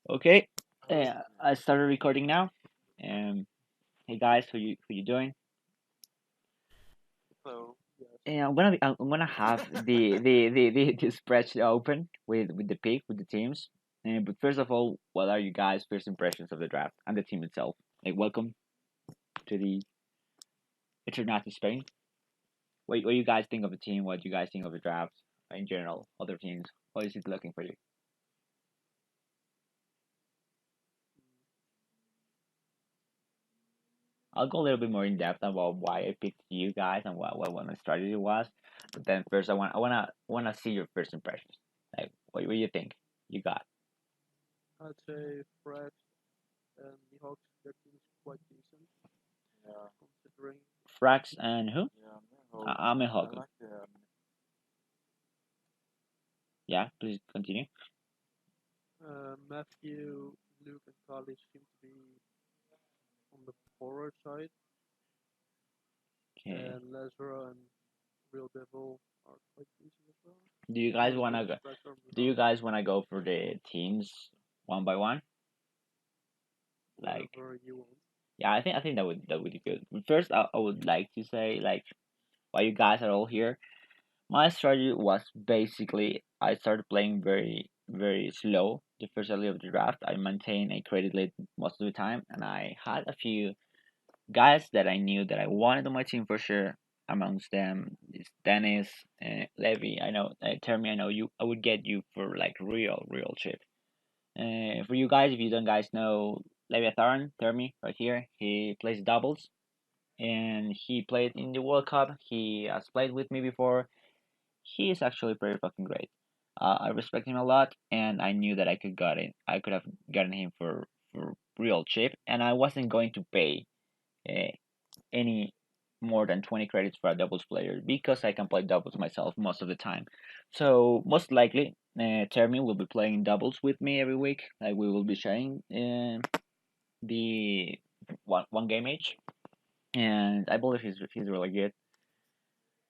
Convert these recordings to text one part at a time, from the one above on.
Okay, I started recording now. Um, hey guys, who you doing? Hello. And I'm gonna have the spreadsheet open with the pick with the teams. But first of all, what are you guys' first impressions of the draft and the team itself? Like, welcome to the Eternatus Pain. What you guys think of the team? What you guys think of the draft in general? Other teams? What is it looking for you? I'll go a little bit more in depth about why I picked you guys and what my strategy was. But then first, I wanna see your first impressions. Like, what do you think you got? I'd say Fred and the Hawks, their team is quite decent. Yeah. Considering. Frax and who? Yeah, I'm I'm a I Hawk. like the Yeah, please continue. Matthew, Luke, and Kali seem to be on the forward side, Okay. and Lazaro and Real Devil are quite decent as well. Do you guys Not as wanna good as go? Fred or Do you Mihawk. guys wanna go for the teams one by one? Like, Whatever you want. yeah, I think that would be good. But first, I would like to say like, while you guys are all here, my strategy was basically I started playing very slow the first early of the draft. I maintained a credit lead most of the time, and I had a few guys that I knew that I wanted on my team for sure. Amongst them is Dennis, Levy. I know, Termy. I know you. I would get you for like real cheap. For you guys, if you don't guys know Leviathan, Termy, right here. He plays doubles, and he played in the World Cup. He has played with me before. He is actually pretty fucking great. I respect him a lot, and I knew that I could got it. I could have gotten him for real cheap, and I wasn't going to pay uh, any more than 20 credits for a doubles player because I can play doubles myself most of the time. So most likely, Termin will be playing doubles with me every week. Like we will be sharing the one game each, and I believe he's really good.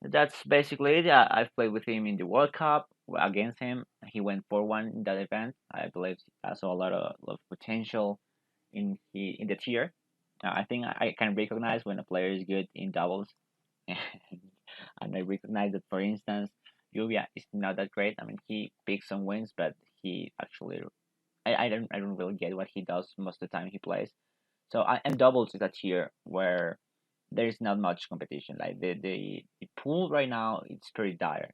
That's basically it. I've played with him in the World Cup against him. He went 4-1 in that event. I believe I saw a lot of potential in the tier. I think I can recognize when a player is good in doubles, and I recognize that, for instance, Lluvia is not that great. I mean, he picks some wins, but he actually I don't really get what he does most of the time he plays. So and doubles is a tier where there is not much competition. Like the pool right now, it's pretty dire.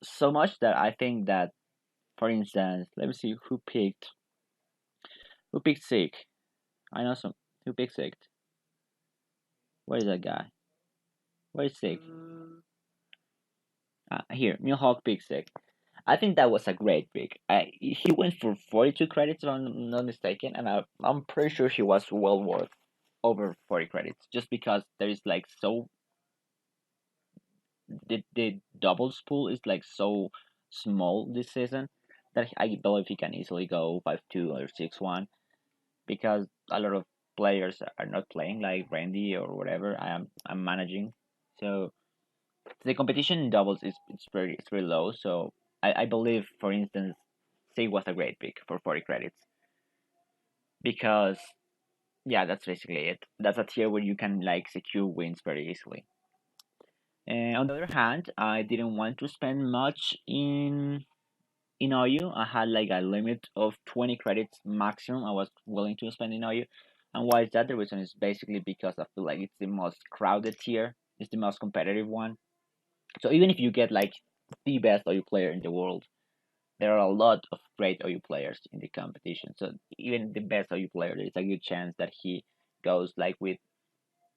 So much that I think that, for instance, let me see who picked Sick. I know some who picked Sick. Where is that guy? Where is Sick? Uh, Here, Milhawk picked Sick. I think that was a great pick. He went for 42 credits, if I'm not mistaken, and I'm pretty sure he was well worth over 40 credits, just because there is like so the doubles pool is like so small this season that I believe he can easily go 5-2 or 6-1 because a lot of players are not playing like Randy or whatever I'm managing. So the competition in doubles is it's very low. So I believe, for instance, Sig was a great pick for 40 credits because yeah, that's basically it. That's a tier where you can like secure wins very easily. And on the other hand, I didn't want to spend much in OU. I had like a limit of 20 credits maximum I was willing to spend in OU. And why is that? The reason is basically because I feel like it's the most crowded tier, it's the most competitive one. So even if you get like the best OU player in the world, there are a lot of great OU players in the competition. So even the best OU player, there's a good chance that he goes like with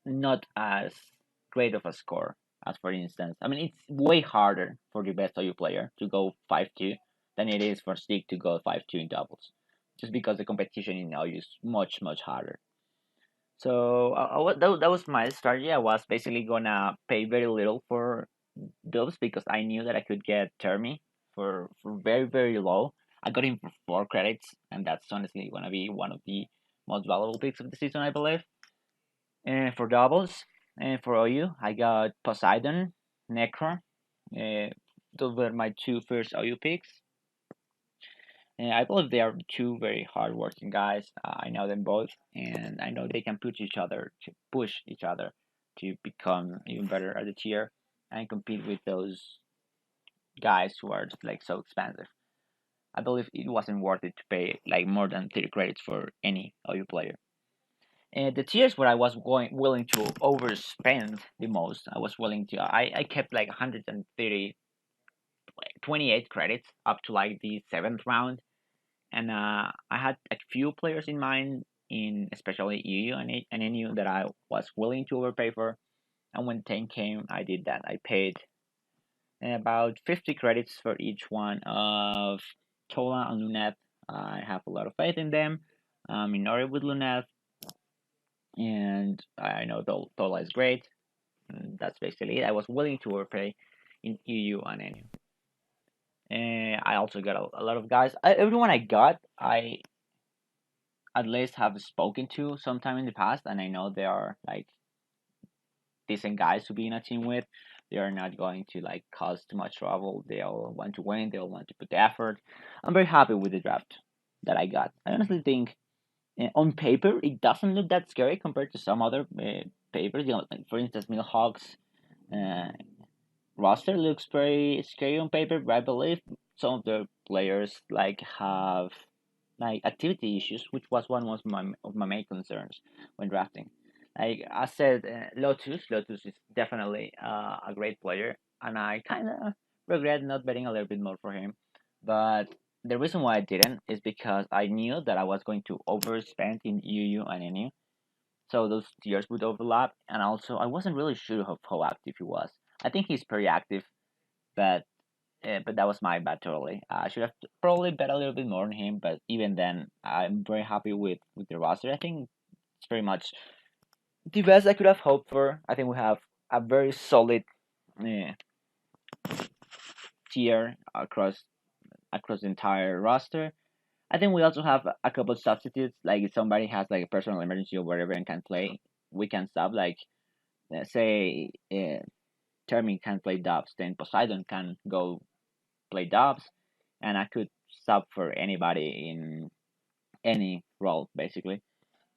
not as great of a score as, for instance, I mean, it's way harder for the best OU player to go 5-2 than it is for Stick to go 5-2 in doubles, just because the competition in OU is much harder. So that was my strategy. I was basically gonna pay very little for dubs because I knew that I could get Termy for very low. I got him for 4 credits, and that's honestly gonna be one of the most valuable picks of the season, I believe. And for doubles, and for OU, I got Poseidon, Necro. Uh, those were my two first OU picks. I believe they are two very hardworking guys. I know them both, and I know they can push each other to become even better at the tier and compete with those guys who are just like so expensive. I believe it wasn't worth it to pay like more than 30 credits for any OU player. And the tiers where I was willing to overspend the most, I was willing to. I kept like 130, 28 credits up to like the seventh round, and I had a few players in mind, in especially EU and NU that I was willing to overpay for. And when 10 came, I did that. I paid about 50 credits for each one of Tola and Luneth. I have a lot of faith in them. I'm in order with Luneth, and I know Tola is great. And that's basically it. I was willing to overpay in EU and NU. And I also got a lot of guys. Everyone I got, I at least have spoken to sometime in the past, and I know they are like decent guys to be in a team with. They are not going to like cause too much trouble. They'll want to win. They'll want to put the effort. I'm very happy with the draft that I got. I honestly think on paper it doesn't look that scary compared to some other papers. You know, like, for instance, Milhawks uh, roster looks very scary on paper, but I believe some of the players like have like activity issues, which was one of my main concerns when drafting. Like I said, Lotus is definitely a great player, and I kind of regret not betting a little bit more for him. But the reason why I didn't is because I knew that I was going to overspend in UU and NU, so those tiers would overlap, and also I wasn't really sure of how active he was. I think he's pretty active, but but that was my bad totally. I should have probably bet a little bit more on him, but even then, I'm very happy with the roster. I think it's pretty much the best I could have hoped for. I think we have a very solid uh, tier across the entire roster. I think we also have a couple of substitutes. Like if somebody has like a personal emergency or whatever and can play, we can sub. Like say Termin can play dubs, then Poseidon can go play dubs, and I could sub for anybody in any role basically.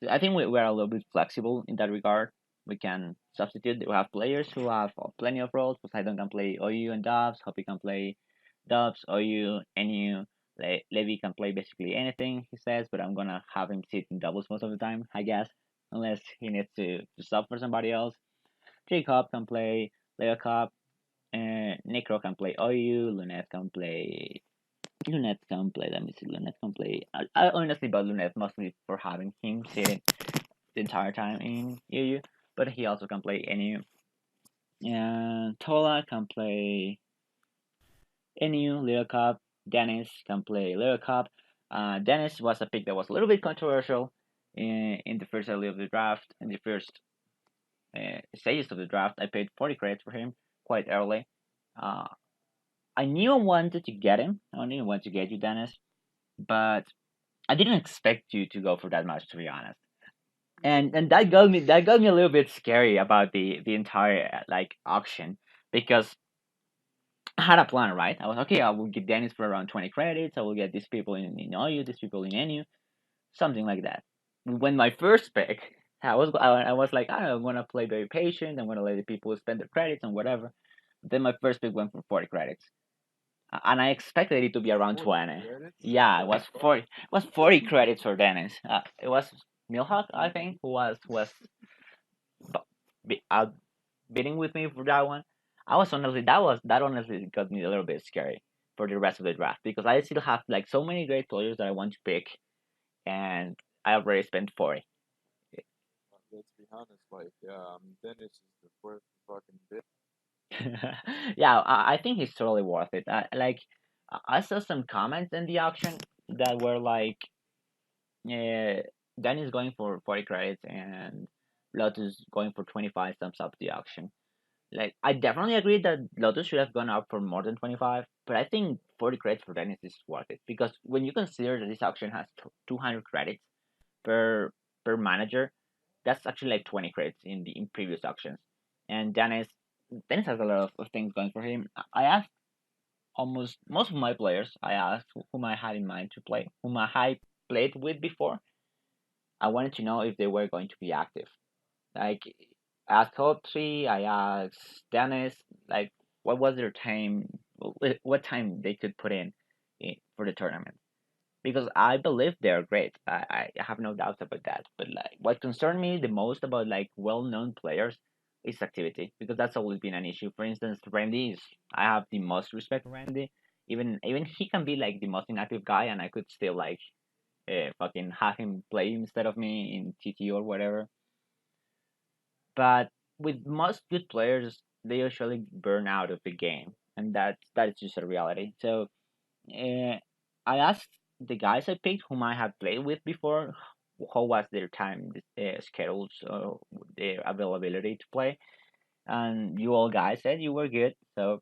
I think we're a little bit flexible in that regard. We can substitute. We have players who have plenty of roles. Poseidon can play OU and dubs. Hoppy can play dubs, OU, NU. Levi can play basically anything he says, but I'm gonna have him sit in doubles most of the time, I guess, unless he needs to sub for somebody else. Jacob can play Leo Cup, and Necro can play OU. Lunette can play Lunette can play. Let me see. Lunette can play. I honestly bought Lunette mostly for having him sitting the entire time in EU, but he also can play NU. And Tola can play NU, Little Cup. Dennis can play Little Cup. Dennis was a pick that was a little bit controversial in the first early of the draft. In the first stages of the draft, I paid 40 credits for him quite early. Uh, I knew I wanted to get him. I knew I wanted to get you, Dennis, but I didn't expect you to go for that much, to be honest. And that got me a little bit scary about the entire like auction, because I had a plan, right? I was okay. I will get Dennis for around 20 credits. I will get these people in OU, these people in NU, something like that. When my first pick, I was like, I'm gonna play very patient. I'm gonna let the people spend their credits and whatever. Then my first pick went for 40 credits, and I expected it to be around 20. Yeah, it was 40. It was 40 credits for Dennis. It was Milhawk, I think, who was outbidding with me for that one. That honestly got me a little bit scary for the rest of the draft, because I still have like so many great players that I want to pick, and I already spent 40. Yeah, I think he's totally worth it. I saw some comments in the auction that were like, uh, Danny's going for 40 credits and Lotus going for 25 sums up the auction. Like, I definitely agree that Lotus should have gone up for more than 25, but I think 40 credits for Dennis is worth it, because when you consider that this auction has 200 credits per manager, that's actually like 20 credits in previous auctions. And Dennis has a lot of things going for him. I asked almost most of my players, I asked whom I had in mind to play, whom I had played with before. I wanted to know if they were going to be active. Like, I asked Hopsy, I asked Dennis, like, what was their time, what time they could put in for the tournament. Because I believe they're great. I have no doubts about that. But like, what concerned me the most about like well-known players is activity, because that's always been an issue. For instance, Randy is I have the most respect for Randy. Even he can be like the most inactive guy, and I could still like fucking have him play instead of me in TT or whatever. But with most good players, they usually burn out of the game, and that is just a reality. So I asked the guys I picked, whom I had played with before, how was their time schedules, their availability to play, and you all guys said you were good. So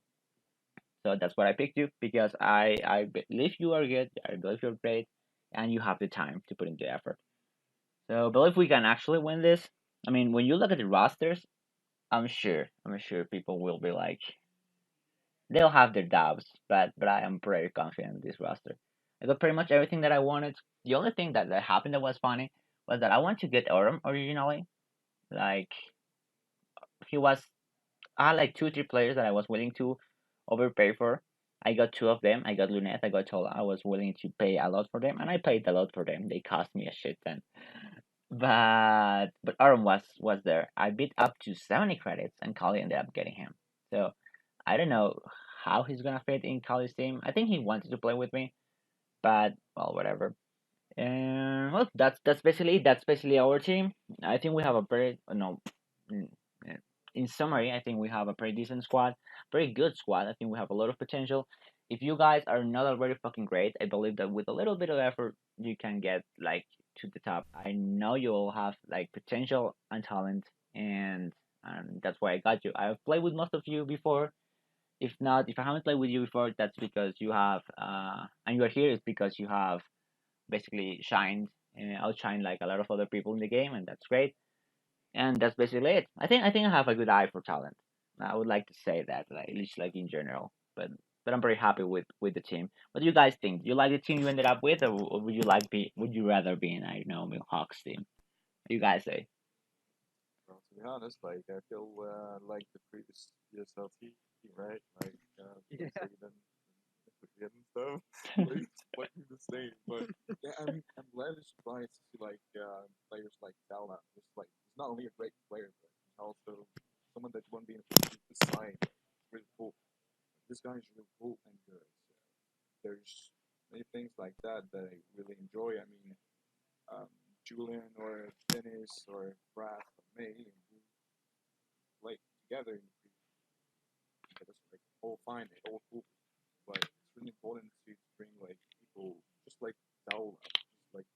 that's what I picked you, because I believe you are good. I believe you're great, and you have the time to put in the effort. So I believe we can actually win this. I mean, when you look at the rosters, I'm sure people will be like, they'll have their doubts, but I am pretty confident in this roster. I got pretty much everything that I wanted. The only thing that happened that was funny was that I wanted to get Orem originally. Like, he was, I had like two, three players that I was willing to overpay for. I got two of them. I got Lunette. I got Tola. I was willing to pay a lot for them, and I paid a lot for them. They cost me a shit ton. But Aram was there. I beat up to 70 credits, and Kali ended up getting him. So I don't know how he's gonna fit in Kali's team. I think he wanted to play with me, but well, whatever. And well, that's basically our team. I think we have a very no. mm, eh, In summary, I think we have a pretty decent squad, very good squad. I think we have a lot of potential. If you guys are not already fucking great, I believe that with a little bit of effort, you can get like to the top. I know you all have like potential and talent, and that's why I got you. I've played with most of you before. If not, if I haven't played with you before, that's because you have and you are here is because you have basically shined and outshined like a lot of other people in the game, and that's great. And that's basically it. I think I have a good eye for talent. I would like to say that, like, at least like in general. But I'm very happy with the team. What do you guys think? Do you like the team you ended up with, or would you rather be in, I don't know, Hawks team? What do you guys say? Well, to be honest, like I feel like the previous PSL team, right? Like Yeah. Poseidon and stuff. Like what you were saying, but yeah, I'm glad and surprised to see like players like Talna. Just like he's not only a great player, but he's also someone that won't be in a position to sign. It's really cool. This guy is really cool and good. So there's many things like that that I really enjoy. I mean, um, Julian or Dennis or Brad or May, and we like together in the previous get us like all fine, all cool. But it's really important to bring like people just like Daula, just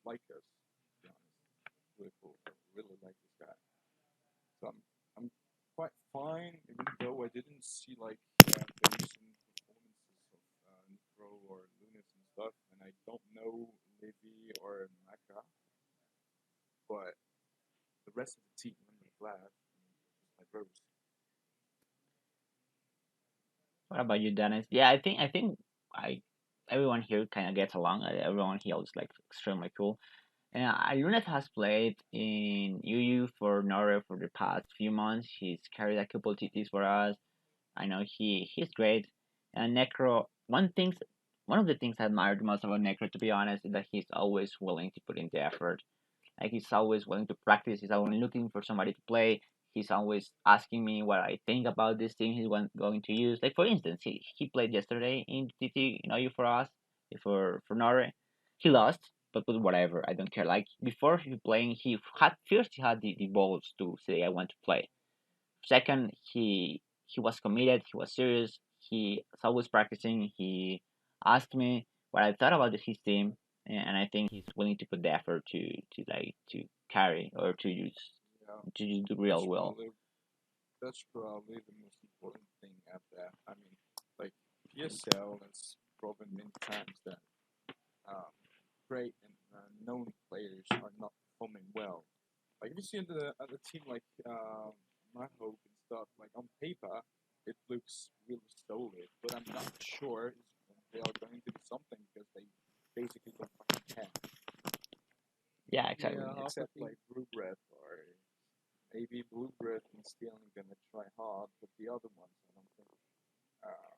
like us. To be honest, it's really cool. I really like this guy. So I'm quite fine, even though I didn't see like the recent performances of Nitro or Lunas and stuff, and I don't know Livy or Maka, but the rest of the team, I'm really glad. I mean, just like Rose. What about you, Dennis? Yeah, I think I everyone here kind of gets along. Everyone here is like extremely cool. And Lunet has played in UU for Norway for the past few months. He's carried a couple TTs for us. I know he's great. And Necro, one of the things I admired most about Necro, to be honest, is that he's always willing to put in the effort. Like, he's always willing to practice. He's always looking for somebody to play. He's always asking me what I think about this team going to use. Like, for instance, he played yesterday in TT, for us, for Norway. He lost, but whatever. I don't care. Like, before he playing, he had the balls to say I want to play. Second, he was committed. He was serious. He was always practicing. He asked me what I thought about his team, and I think he's willing to put the effort to carry or Yeah, to use the real that's will. probably that's probably the most important thing at that. I mean, like PSL has proven many times that um, great and known players are not performing well. Like if you see the team like my hope and stuff, like on paper, it looks really solid, but I'm not sure if they are going to do something because they basically don't fucking care. Yeah, exactly. Yeah, half the Except team. like Blue Breath or maybe Blue Breath and still gonna try hard, but the other ones I don't think. Uh,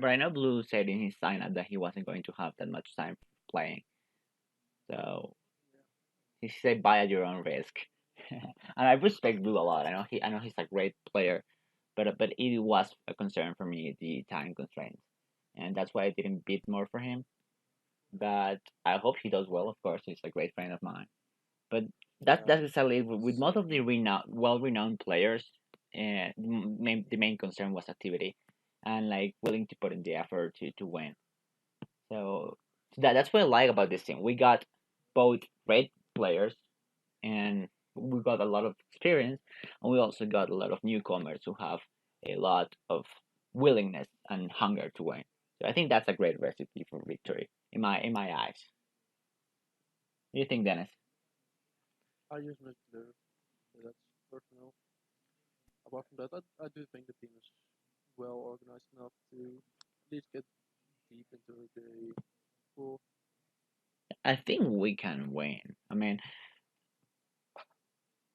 But I know Blue said in his sign up that he wasn't going to have that much time playing. So he said buy at your own risk. And I respect Blue a lot. I know he's a great player, but it was a concern for me the time constraints, and that's why I didn't bid more for him. But I hope he does well. Of course, he's a great friend of mine. But that's yeah, exactly with most of the same. well-renowned players. The main concern was activity, and like willing to put in the effort to win. So that's what I like about this team. We got both great players and we got a lot of experience, and we also got a lot of newcomers who have a lot of willingness and hunger to win. So I think that's a great recipe for victory in my eyes. What do you think, Dennis? I just missed blue. So that's personal. Apart from that, I do think the team is well organized enough to at least get deep into the pool. I think we can win.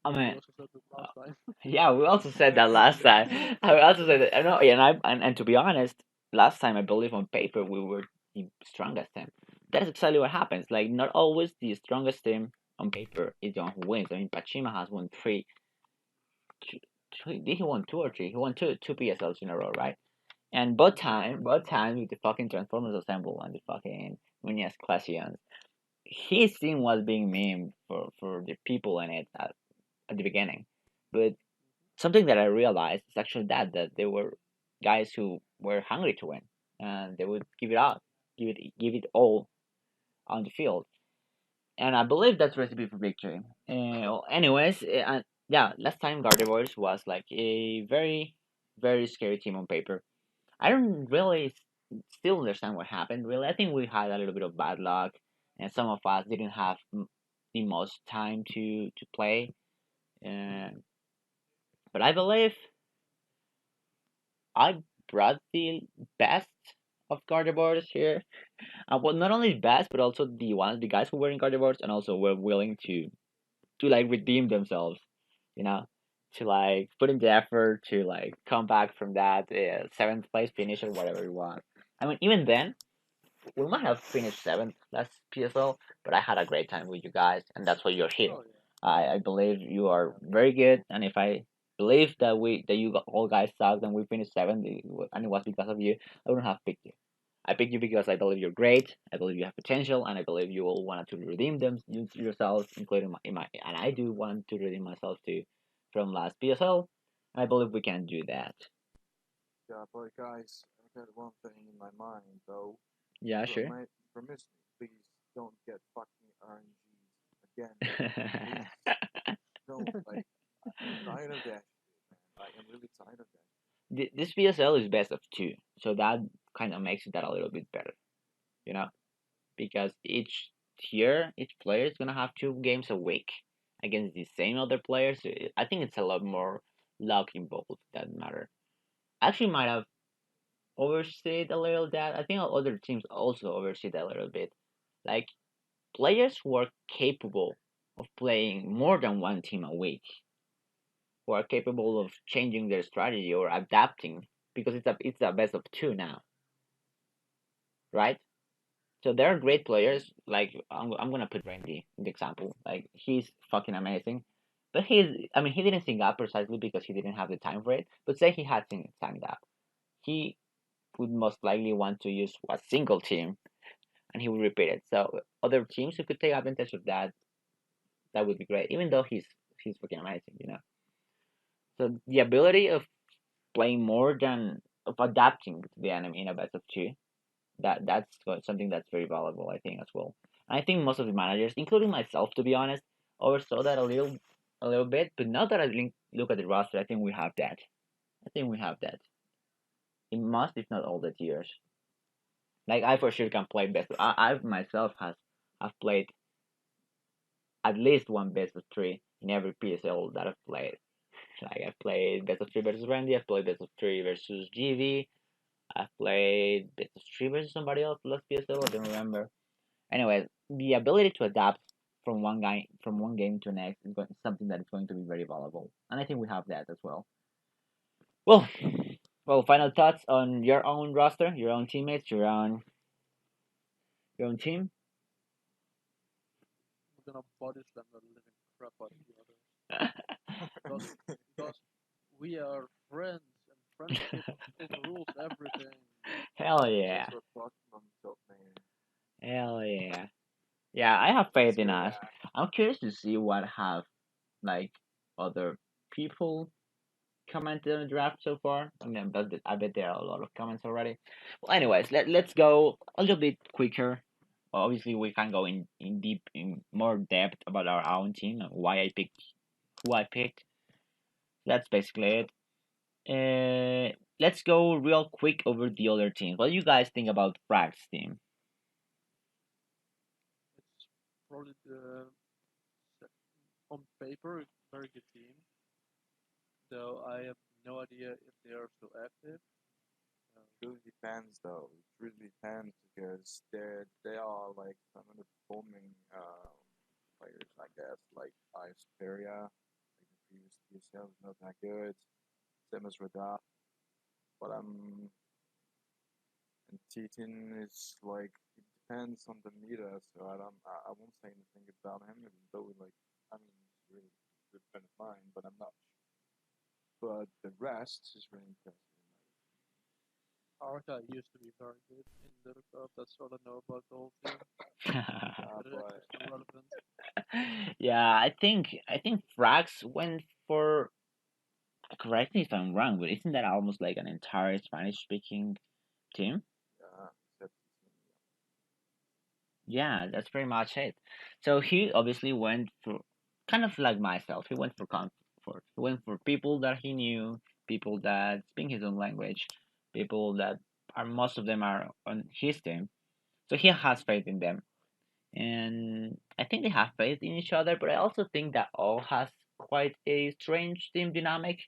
I Yeah, we mean, also said that uh, last time. yeah, we also said that last time. I also said that. I know, and to be honest, last time I believe on paper we were the strongest team. That is exactly what happens. Like, not always the strongest team on paper is the one who wins. I mean, Pachima has won two, did he won two or three? He won two PSLs in a row, right? And both times with the fucking Transformers Assemble and the fucking Muñez Classians, his team was being memed for the people in it at the beginning. But something that I realized is actually that there were guys who were hungry to win and they would give it out, give it all on the field. And I believe that's recipe for victory. Anyways, yeah, last time Gardevoirs was like a very scary team on paper. I don't really still understand what happened. Really, I think we had a little bit of bad luck, and some of us didn't have the most time to play. And but I believe I brought the best of Gardevoirs here. Well, not only the best, but also the guys who were in Gardevoirs and also were willing to like redeem themselves, you know, to like put in the effort to like come back from that seventh place finish or whatever it was. I mean, even then, we might have finished seventh last PSL, but I had a great time with you guys, and that's why you're here. Oh yeah, I believe you are very good, and if I believe that you all guys sucked and we finished seventh, and it was because of you, I wouldn't have picked you. I picked you because I believe you're great. I believe you have potential, and I believe you all want to redeem them yourselves, including and I do want to redeem myself too from last PSL. I believe we can do that. yeah, but guys, I got one thing in my mind though. Yeah, sure. Promise me, please don't get fucking RNGs again. Please don't. Like, I'm tired of that shit, man. Like, I'm really tired of that. This PSL is best of two, so that kind of makes that a little bit better, you know, because each player is gonna have 2 games a week against the same other players. So I think it's a lot more luck involved that matter. Actually, might have overstated a little that. I think other teams also overstate a little bit. Like players who are capable of playing more than one team a week, who are capable of changing their strategy or adapting, because it's a best of two now, right? So there are great players. Like I'm gonna put Randy in the example. Like he's fucking amazing, but he didn't sing up precisely because he didn't have the time for it. But say he had sang up, he would most likely want to use a single team, and he would repeat it. So other teams who could take advantage of that, that would be great. Even though he's fucking amazing, you know. So the ability of playing more than of adapting to the enemy in a best of two, that's something that's very valuable, I think, as well. And I think most of the managers, including myself, to be honest, oversaw that a little bit. But now that I look at the roster, I think we have that. I think we have that in most, if not all, the tiers. Like I for sure can play best. I myself has have played at least one best of three in every PSL that I've played. Like I played best of three versus Randy. I played best of three versus GV. I played best of three versus somebody else last PSL. I don't remember. Anyway, the ability to adapt from one game to the next is something that is going to be very valuable, and I think we have that as well. Well, final thoughts on your own roster, your own teammates, your own team. We're gonna punish them the living crap out of the others. Because because we are friends and friendship overrules everything. Hell That's yeah, what Pokemon taught me. hell yeah, yeah. I have faith Let's in go us. back. I'm curious to see what have like other people commented on the draft so far. I mean, I bet there are a lot of comments already. Well, anyways, let's go a little bit quicker. Obviously, we can go in more depth about our own team and why I picked who I picked. That's basically it. Let's go real quick over the other teams. What do you guys think about Frag's team? It's probably the on paper very good team, though I have no idea if they are still active. It really depends, though. It really depends because they are like some underperforming players, I guess. Like Iceperia, like the previous PSL is not that good. Same as Radar, but and Titan is like it depends on the meta, so I won't say anything about him, even though like I mean he's a really good friend of mine, but I'm not. But the rest is really impressive. Arca used to be very good in Little Cup. That's all I know about the whole team. But it's But actually still relevant. Yeah, I think Frax went for. Correct me if I'm wrong, but isn't that almost like an entire Spanish-speaking team? except Yeah, that's pretty much it. So he obviously went for kind of like myself. He went for comfort. He went for people that he knew, people that speak his own language, people that are most of them are on his team. So he has faith in them, and I think they have faith in each other. But I also think that all has quite a strange team dynamic.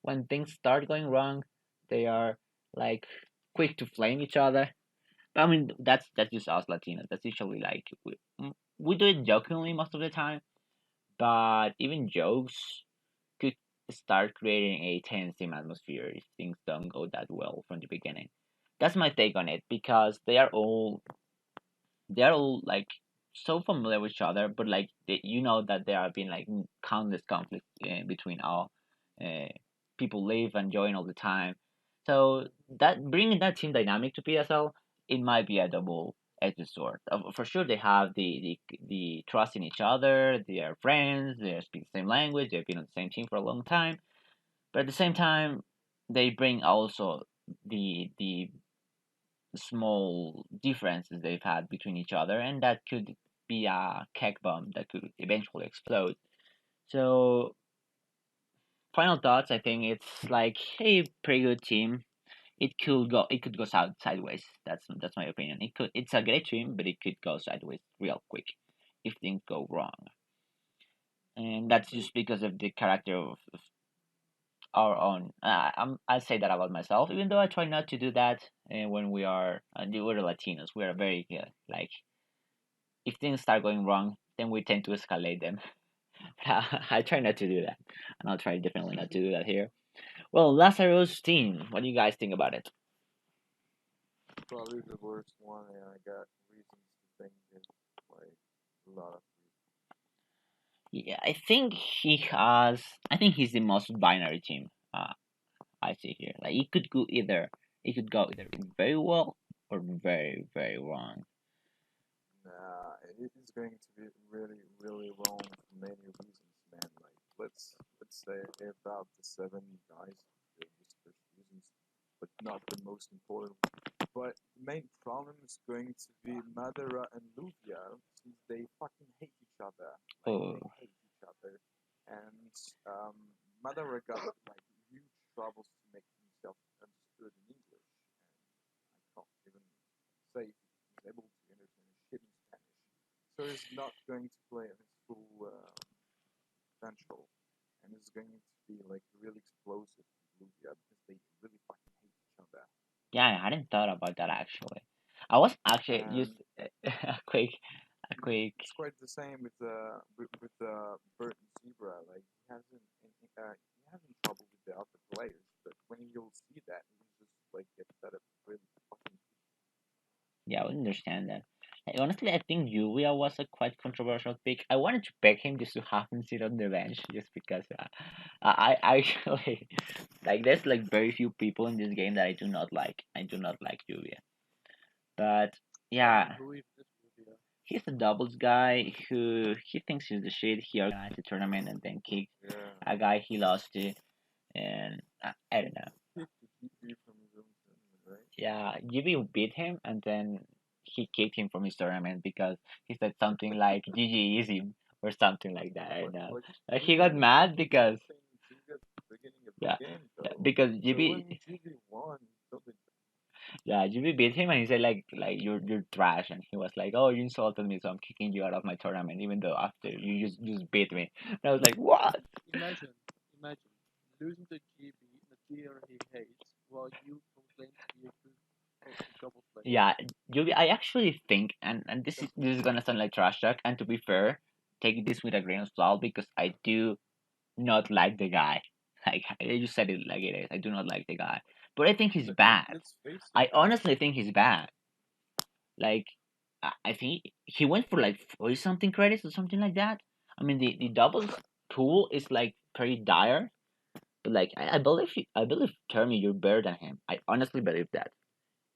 When things start going wrong, they are like quick to flame each other. I mean, that's just us Latinos. That's usually like we do it jokingly most of the time, but even jokes could start creating a tense team atmosphere if things don't go that well from the beginning. That's my take on it because they are all like so familiar with each other, but like you know that there have been like countless conflicts between all uh, people live and join all the time. So that bringing that team dynamic to PSL, it might be a double-edged sword. For sure, they have the trust in each other. They are friends. They speak the same language. They've been on the same team for a long time. But at the same time, they bring also the small differences they've had between each other, and that could be a keg bomb that could eventually explode. So, final thoughts. I think it's like a pretty good team. It could go sideways. That's my opinion. It's a great team, but it could go sideways real quick if things go wrong. And that's just because of the character of our own. I'll say that about myself, even though I try not to do that. When we're Latinos, we are very like if things start going wrong, then we tend to escalate them. I try not to do that, and I'll try definitely not to do that here. Well, Lazarus team, what do you guys think about it? probably the worst one, and I got reasons to think it's like a lot of Yeah, I think he has. I think he's the most binary team. I see here. Like it could go either very well or very very wrong. Nah, it is going to be really, really wrong for many reasons, man. Like let's say about the seven guys, just for reasons, but not the most important. But the main problem is going to be Madara and Luvia, since they fucking hate each other. Like Oh, they hate each other, and um, Madara got like huge troubles to make himself understood in English, and I can't even say if he's able to understand shit in Spanish. So he's not going to play at his full potential. and it's going to be like really explosive to Luvia because they really fucking hate each other. Yeah, I hadn't thought about that actually. I was actually just And a quick. it's quite the same with Bert and Zebra. Like he hasn't trouble with the other players, but when you'll see that, he just like get fed up really fucking. Yeah, I would understand that. Like, honestly, I think Julia was a quite controversial pick. I wanted to pick him just to have him sit on the bench, just because I actually like there's like very few people in this game that I do not like. I do not like Julia, but yeah, Who is this movie? he's a doubles guy who he thinks he's the shit. He organized the tournament and then kicked Yeah, a guy he lost to, and I don't know. he kicked the GP from his own tournament, right? Yeah, GB beat him and then he kicked him from his tournament because he said something like GG easy or something like that. I don't But know. like Like he we got were mad expecting because something big at the beginning of the yeah, game, yeah though. because So GB when GB won, he totally yeah GB beat him and he said like you're trash and he was like, oh, you insulted me, so I'm kicking you out of my tournament even though after you just beat me. And I was like, what? Imagine, imagine losing to GB, the tier he hates, while you complain to be a good double player. Yeah, GB, I actually think, and this is gonna sound like trash talk, and to be fair, take this with a grain of salt because I do not like the guy. Like I just said it like it is. I do not like the guy, but I think he's bad. let's face it. I honestly think he's bad. Like I think he went for like 40 something credits or something like that. I mean the doubles pool is like pretty dire, but like I believe Termy you're better than him. I honestly believe that.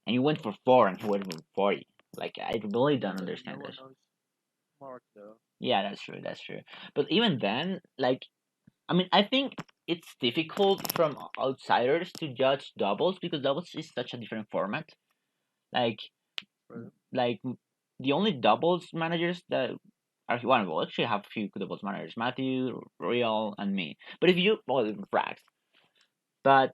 And you went for 4 and he went for 40. Like I really Yeah, don't but no understand one this. knows Mark though. Yeah, that's true. That's true. But even then, like I mean, I think it's difficult from outsiders to judge doubles because doubles is such a different format. Like, Right? like the only doubles managers that are one will actually have a few doubles managers: Matthew, Real, and me. But if you well, Frax, but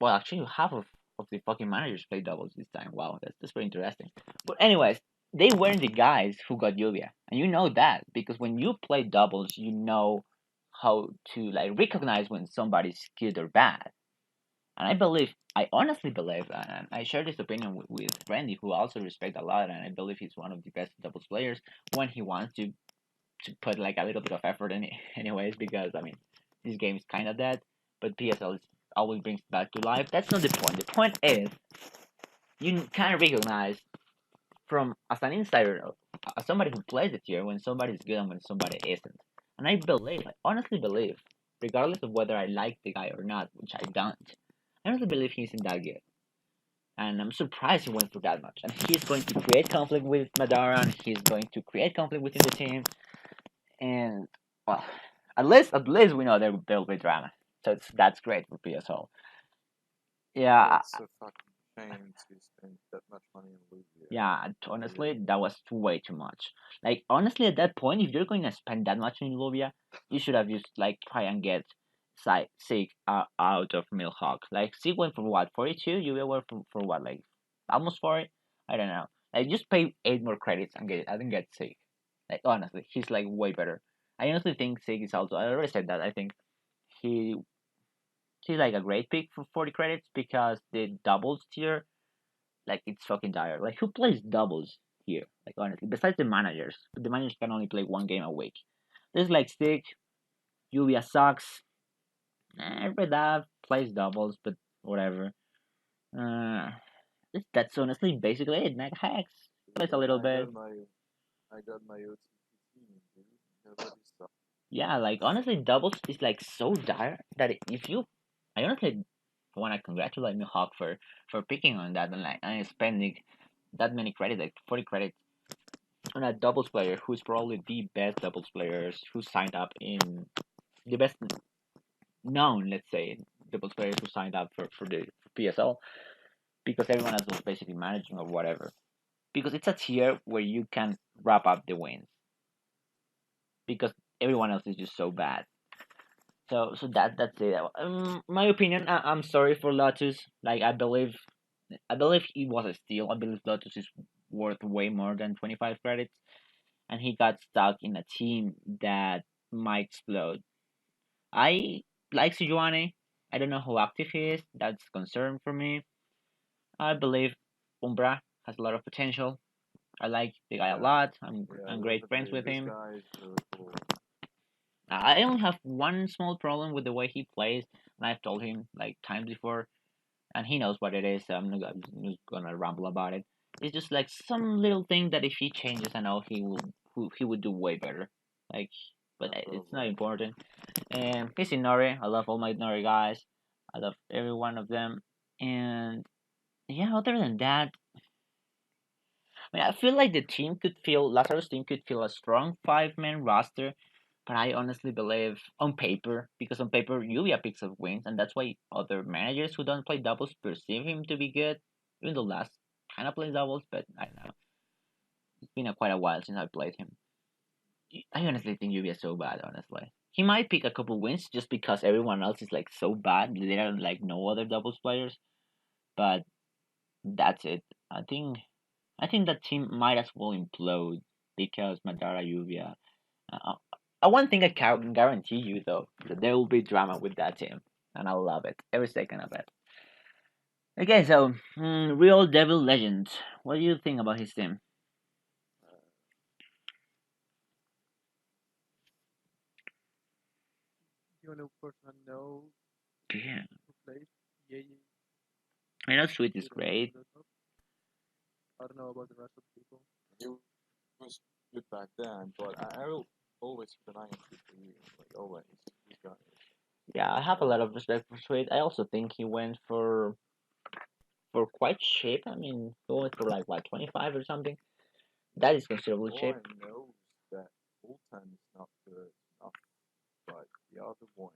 well, actually half of the fucking managers play doubles this time. Wow, that's pretty interesting. But anyways, they weren't the guys who got Lluvia, and you know that because when you play doubles, you know how to like recognize when somebody's good or bad. And I believe, I honestly believe, and I share this opinion with Randy, who I also respect a lot, and I believe he's one of the best doubles players when he wants to put like a little bit of effort in it, anyways. Because I mean, this game is kind of dead, but PSL is always brings it back to life. That's not the point. The point is you can recognize from as an insider, as somebody who plays the tier, when somebody's good and when somebody isn't. And I honestly believe, regardless of whether I like the guy or not, which I don't, I honestly believe he's in that good. And I'm surprised he went through that much. And he's going to create conflict with Madara, and he's going to create conflict within the team. And well, at least we know there'll be drama. So that's great for PSL. Yeah, It's a fucking shame to spend that much money on Luvia. yeah. Really. Honestly, that was way too much. Like honestly, at that point, if you're going to spend that much in Luvia, you should have just like try and get Sig out of Milhawk. Like Sig went for what 42, you went for what like almost 40. I don't know. Like just pay 8 more credits and get it. I think get Sig. Like honestly, he's like way better. I honestly think Sig is also. I already said that. I think he he's like a great pick for 40 credits because the doubles tier like it's fucking dire. Like who plays doubles here? Like honestly, besides the managers can only play 1 game a week. There's like Stick, Julia sucks. Redav plays doubles, but whatever. Uh, that's honestly basically it. Like Hex plays a little I bit. got my OTP team, dude. Nobody sucks. Yeah, like honestly, doubles is like so dire that if you, I honestly want to congratulate Mihawk for picking on that and like and spending that many credits, like 40 credits on a doubles player who's probably the best doubles players who signed up in the best known, let's say, doubles players who signed up for the for PSL because everyone else was basically managing or whatever. Because it's a tier where you can wrap up the wins because everyone else is just so bad. So that's it. My opinion. I'm sorry for Lotus. Like I believe it was a steal. I believe Lotus is worth way more than 25 credits, and he got stuck in a team that might explode. I like Sijuane. I don't know how active he is. That's a concern for me. I believe Umbra has a lot of potential. I like the guy a Yeah, lot. yeah, I'm great friends definitely. with This him. guy is really cool. I only have one small problem with the way he plays, and I've told him like times before, and he knows what it is. So I'm not gonna ramble about it. It's just like some little thing that if he changes, I know he would do way better. Like, but Yeah, it's not probably. important. And he's in Nori. I love all my Nori guys. I love every one of them. And yeah, other than that, I mean, I feel like Lazarus team could feel a strong 5-man roster, but I honestly believe on paper, because on paper Yuya picks up wins, and that's why other managers who don't play doubles perceive him to be good, even though Last kind of plays doubles, but I don't know. It's been quite a while since I played him. I honestly think Yuya is so bad, honestly. He might pick a couple wins just because everyone else is like so bad. There are like no other doubles players, but that's it. I think I think that team might as well implode because Madara Lluvia. Uh, one thing I can guarantee you though, that there will be drama with that team, and I love it every second of it. Okay, so Real Devil Legend. What do you think about his team? Uh, the only person I know Yeah, who plays, yeah, I know Sweet is good enough great. for that job. I don't know about the rest of the people. He was good back then, but I will always keep an eye on him for you. Like always, this guy. Yeah, I have a lot of respect for Sweet. I also think he went for quite cheap. I mean, he went for like what 25 or something. That is considerably All cheap. I know is that Ultan is not good enough, but the other ones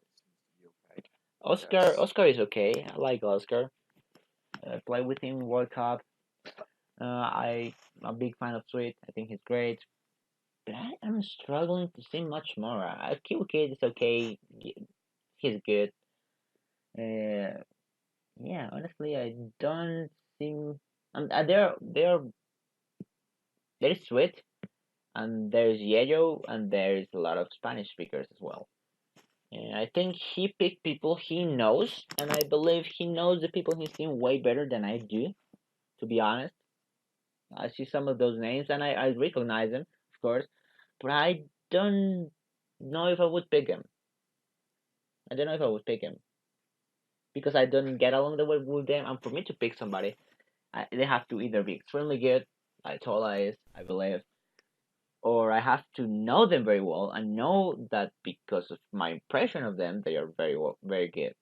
seems to be okay. Yes. Oscar is okay. I like Oscar. Play with him in World Cup. I'm a big fan of Sweet. I think he's great. But I'm struggling to see much more. Kill Kid is okay. He's good. Uh, yeah, honestly, I don't think. There's Sweet and there's Yellow and there's a lot of Spanish speakers as well. And I think he picked people he knows, and I believe he knows the people in his team way better than I do. To be honest, I see some of those names and I recognize them, of course, but I don't know if I would pick him. I don't know if I would pick him because I don't get along the way with them. And for me to pick somebody, they have to either be extremely good, like Tola is, I believe, or I have to know them very well and know that because of my impression of them, they are very good.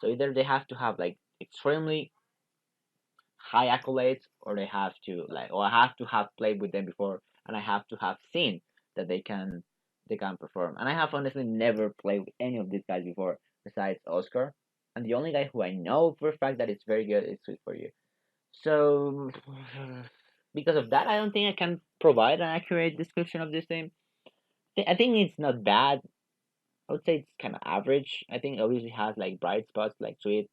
So either they have to have like extremely high accolades, or they have to like, or I have to have played with them before, and I have to have seen that they can perform. And I have honestly never played with any of these guys before, besides Oscar. And the only guy who I know for a fact that is very good is Sweet for You. So because of that, I don't think I can provide an accurate description of this team. I think it's not bad. I would say it's kind of average. I think it obviously has like bright spots like Sweet.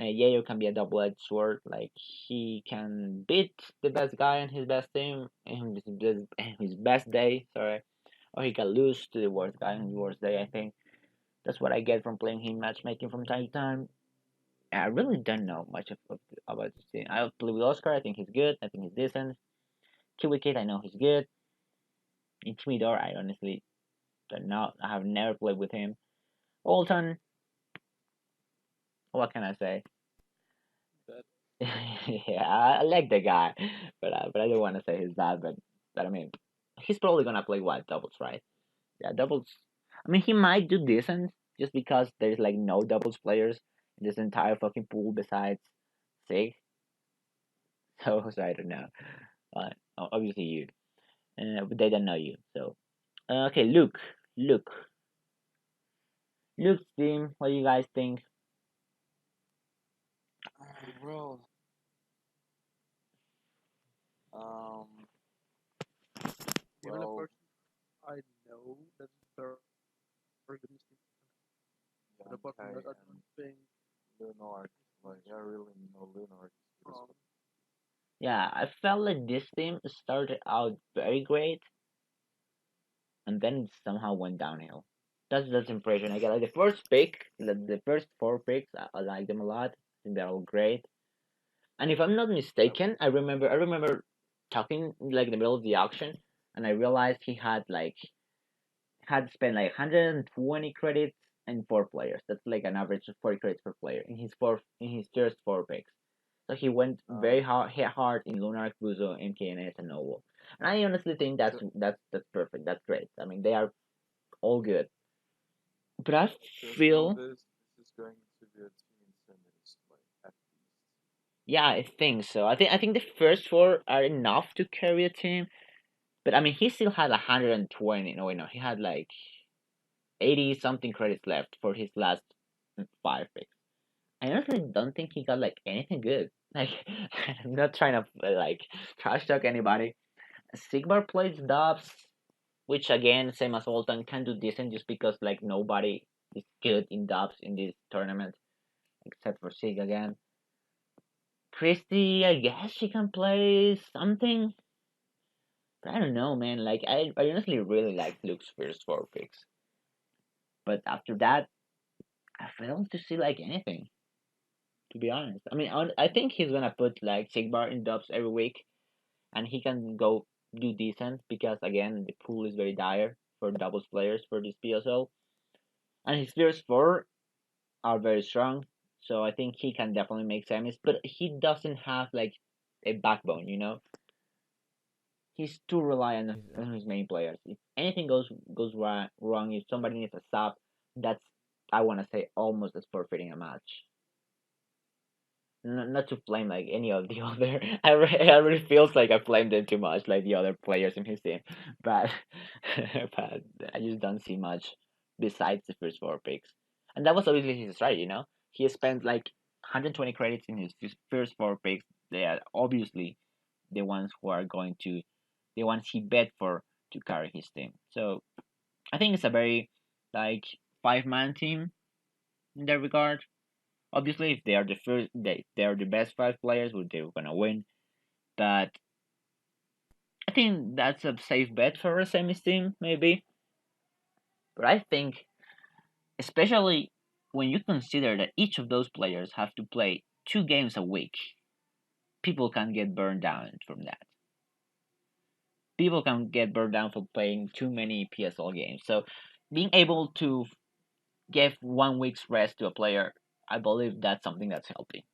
Yayo can be a double-edged sword. Like he can beat the best guy on his best team in his best day. Sorry, or he can lose to the worst guy on his worst day. I think that's what I get from playing him matchmaking from time to time. I really don't know much about this team. I play with Oscar. I think he's good. I think he's decent. Kiwi Kid, I know he's good. Intimidor, I honestly don't know. I have never played with him. Alton, what can I say? That Yeah, I like the guy, but I don't want to say he's bad. But I mean, he's probably gonna play what doubles, right? Yeah, doubles. I mean, he might do decent just because there's like no doubles players in this entire fucking pool besides Sig. So I don't know. Obviously you, but they don't know you. So okay, Luke, Luke's team. What do you guys think? Well, um, the only well, person I know that's very good in this team. yeah, But apart from okay, that, I and don't think Leonard, like I really know Leonard is good as um Yeah, I felt like this team started out very great and then it somehow went downhill. That's the impression I get. Like the first pick, the first four picks, I like them a lot. I think they're all great. And if I'm not Yep. mistaken, I remember talking like in the middle of the auction, and I realized he had spent like 120 credits and four players. That's like an average of 40 credits per player in his first four picks. So he went very Um, hard, hit hard in Lunar, Buzo, MKNS, and Noble. And I honestly think so that's perfect. That's great. I mean, they are all good. But I so feel, this is going to be a team incentives like at least. yeah, I think so. I think the first four are enough to carry a team. But I mean, he still had 120. No, wait, no, he had like 80 something credits left for his last five picks. I honestly don't think he got like anything good. Like, I'm not trying to like trash talk anybody. Sigmar plays Dubs, which again, same as Voltan, can do decent just because like nobody is good in Dubs in this tournament except for Sig again. Christy, I guess she can play something, but I don't know, man. Like, I honestly really like Luke's first four picks, but after that, I failed to see like anything. To be honest, I mean, I think he's gonna put like Sigmar in Dubs every week, and he can go do decent because again the pool is very dire for doubles players for this PSL, and his first four are very strong. So I think he can definitely make semis, but he doesn't have like a backbone. He's too reliant on his main players. If anything goes wrong, if somebody needs a sub, that's I want to say almost as forfeiting a match. Not to blame like any of the other. I really feels like I blamed them too much, like the other players in his team, but but I just don't see much besides the first four picks, and that was obviously his strategy. He spent like 120 credits in his first four picks. They are obviously the ones who are going to, the ones he bet for to carry his team. So I think it's a very like five-man team in that regard. Obviously, if they are the first, they are the best five players, well, they're gonna win. But I think that's a safe bet for a semis team, maybe. But I think, especially when you consider that each of those players have to play 2 games a week, people can get burned down from that. People can get burned down for playing too many PSL games. So, being able to give 1 week's rest to a player, I believe that's something that's healthy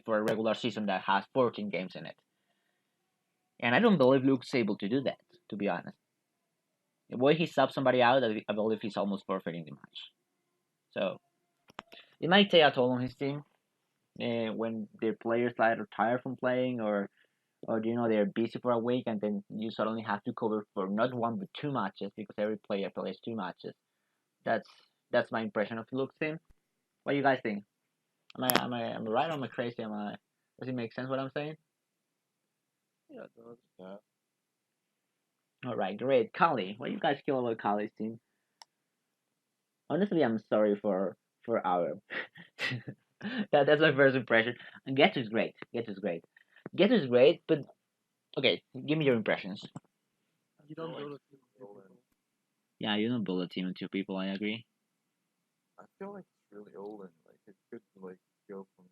for a regular season that has 14 games in it. And I don't believe Luke's able to do that, to be honest. The way he subs somebody out, I believe he's almost forfeiting the match. So it might take a toll on his team when their players are tired from playing, or they're busy for a week, and then you suddenly have to cover for not one but 2 matches because every player plays 2 matches. That's that's my impression of Luke's team. What do you guys think? Am I right or am I crazy? Does it make sense what I'm saying? Yeah, it does. yeah. All right, great. Kali, what do you guys feel about Kali's team? Honestly, I'm sorry for our. That's my first impression. And Geto is great. Geto is great. Geto is great, but okay, give me your impressions. I You feel don't like build a it's team with two really people. Yeah, you don't build a team of 2 people. I agree. I feel like it's really old and like it could like go from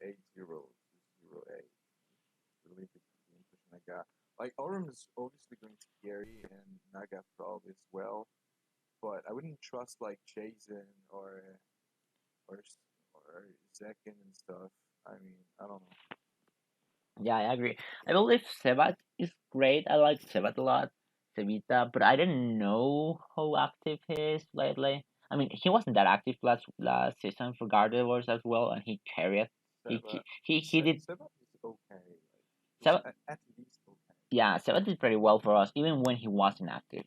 A0 to 0A. Really the impression I got. Like Aurum is obviously going to carry and Naga probably as well, but I wouldn't trust like Jason or or Zekin and stuff. I mean, I don't know. Yeah, I agree. I believe Sebat is great. I like Sebat a lot. Sevita, but I didn't know how active he is lately. I mean, he wasn't that active last season for Gardevoir as well, and he carried. He Seba he did. Seba is okay. Like it's Sebat, at least okay. yeah, Sebat did pretty well for us, even when he wasn't active.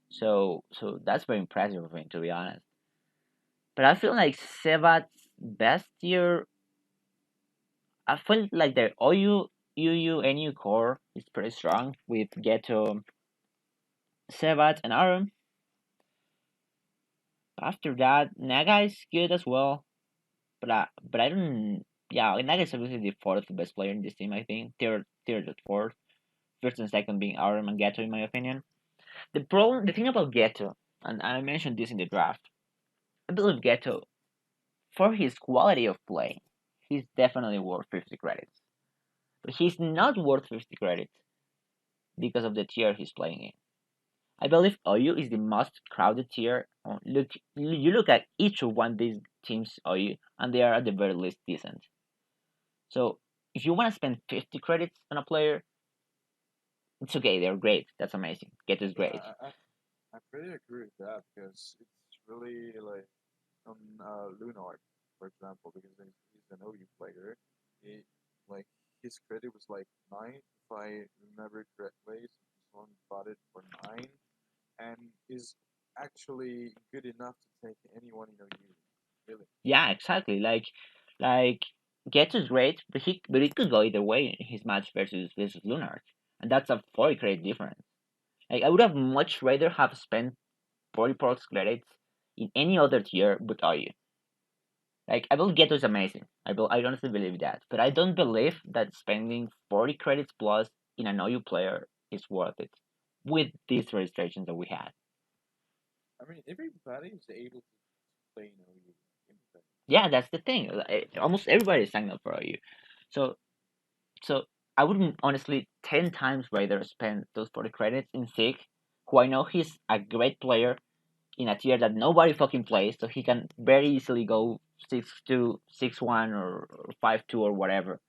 So that's very impressive of him, to be honest. But I feel like Sebat's best year. I feel like the OU NU core is pretty strong with Geto, Sebat, and Arum. After that, Naga is good as well, but I don't. Yeah, Naga is obviously the fourth best player in this team. I think third or fourth, first and second being Arum and Geto in my opinion. The thing about Geto and I mentioned this in the draft. I believe Ghetto, for his quality of play, he's definitely worth 50 credits. But he's not worth 50 credits because of the tier he's playing in. I believe OU is the most crowded tier. Look, you look at each of one of these teams OU, and they are at the very least decent. So if you want to spend 50 credits on a player, it's okay. They're great. That's amazing. Get is Yeah, great. I pretty agree with that because it's really like on Lunard, for example, because he's an OU player. He like his credit was like 9, if I remember correctly. So someone bought it for 9, and is actually good enough to take anyone in OU. Really. Yeah, exactly. Like Get is great, but it could go either way in his match versus Lunark, and that's a 40 credit difference. Like I would have much rather have spent 40 Prox credits in any other tier but OU. Like I will get is amazing. I honestly believe that, but I don't believe that spending 40 credits plus in an OU player is worth it with these registrations that we had. I mean, everybody is able to play in OU. Yeah, that's the thing. Almost everybody is signed up for OU, so so I wouldn't honestly 10 times rather spend those 40 credits in Sig, who I know he's a great player in a tier that nobody fucking plays, so he can very easily go 6-2, 6-1, or 5-2 or whatever,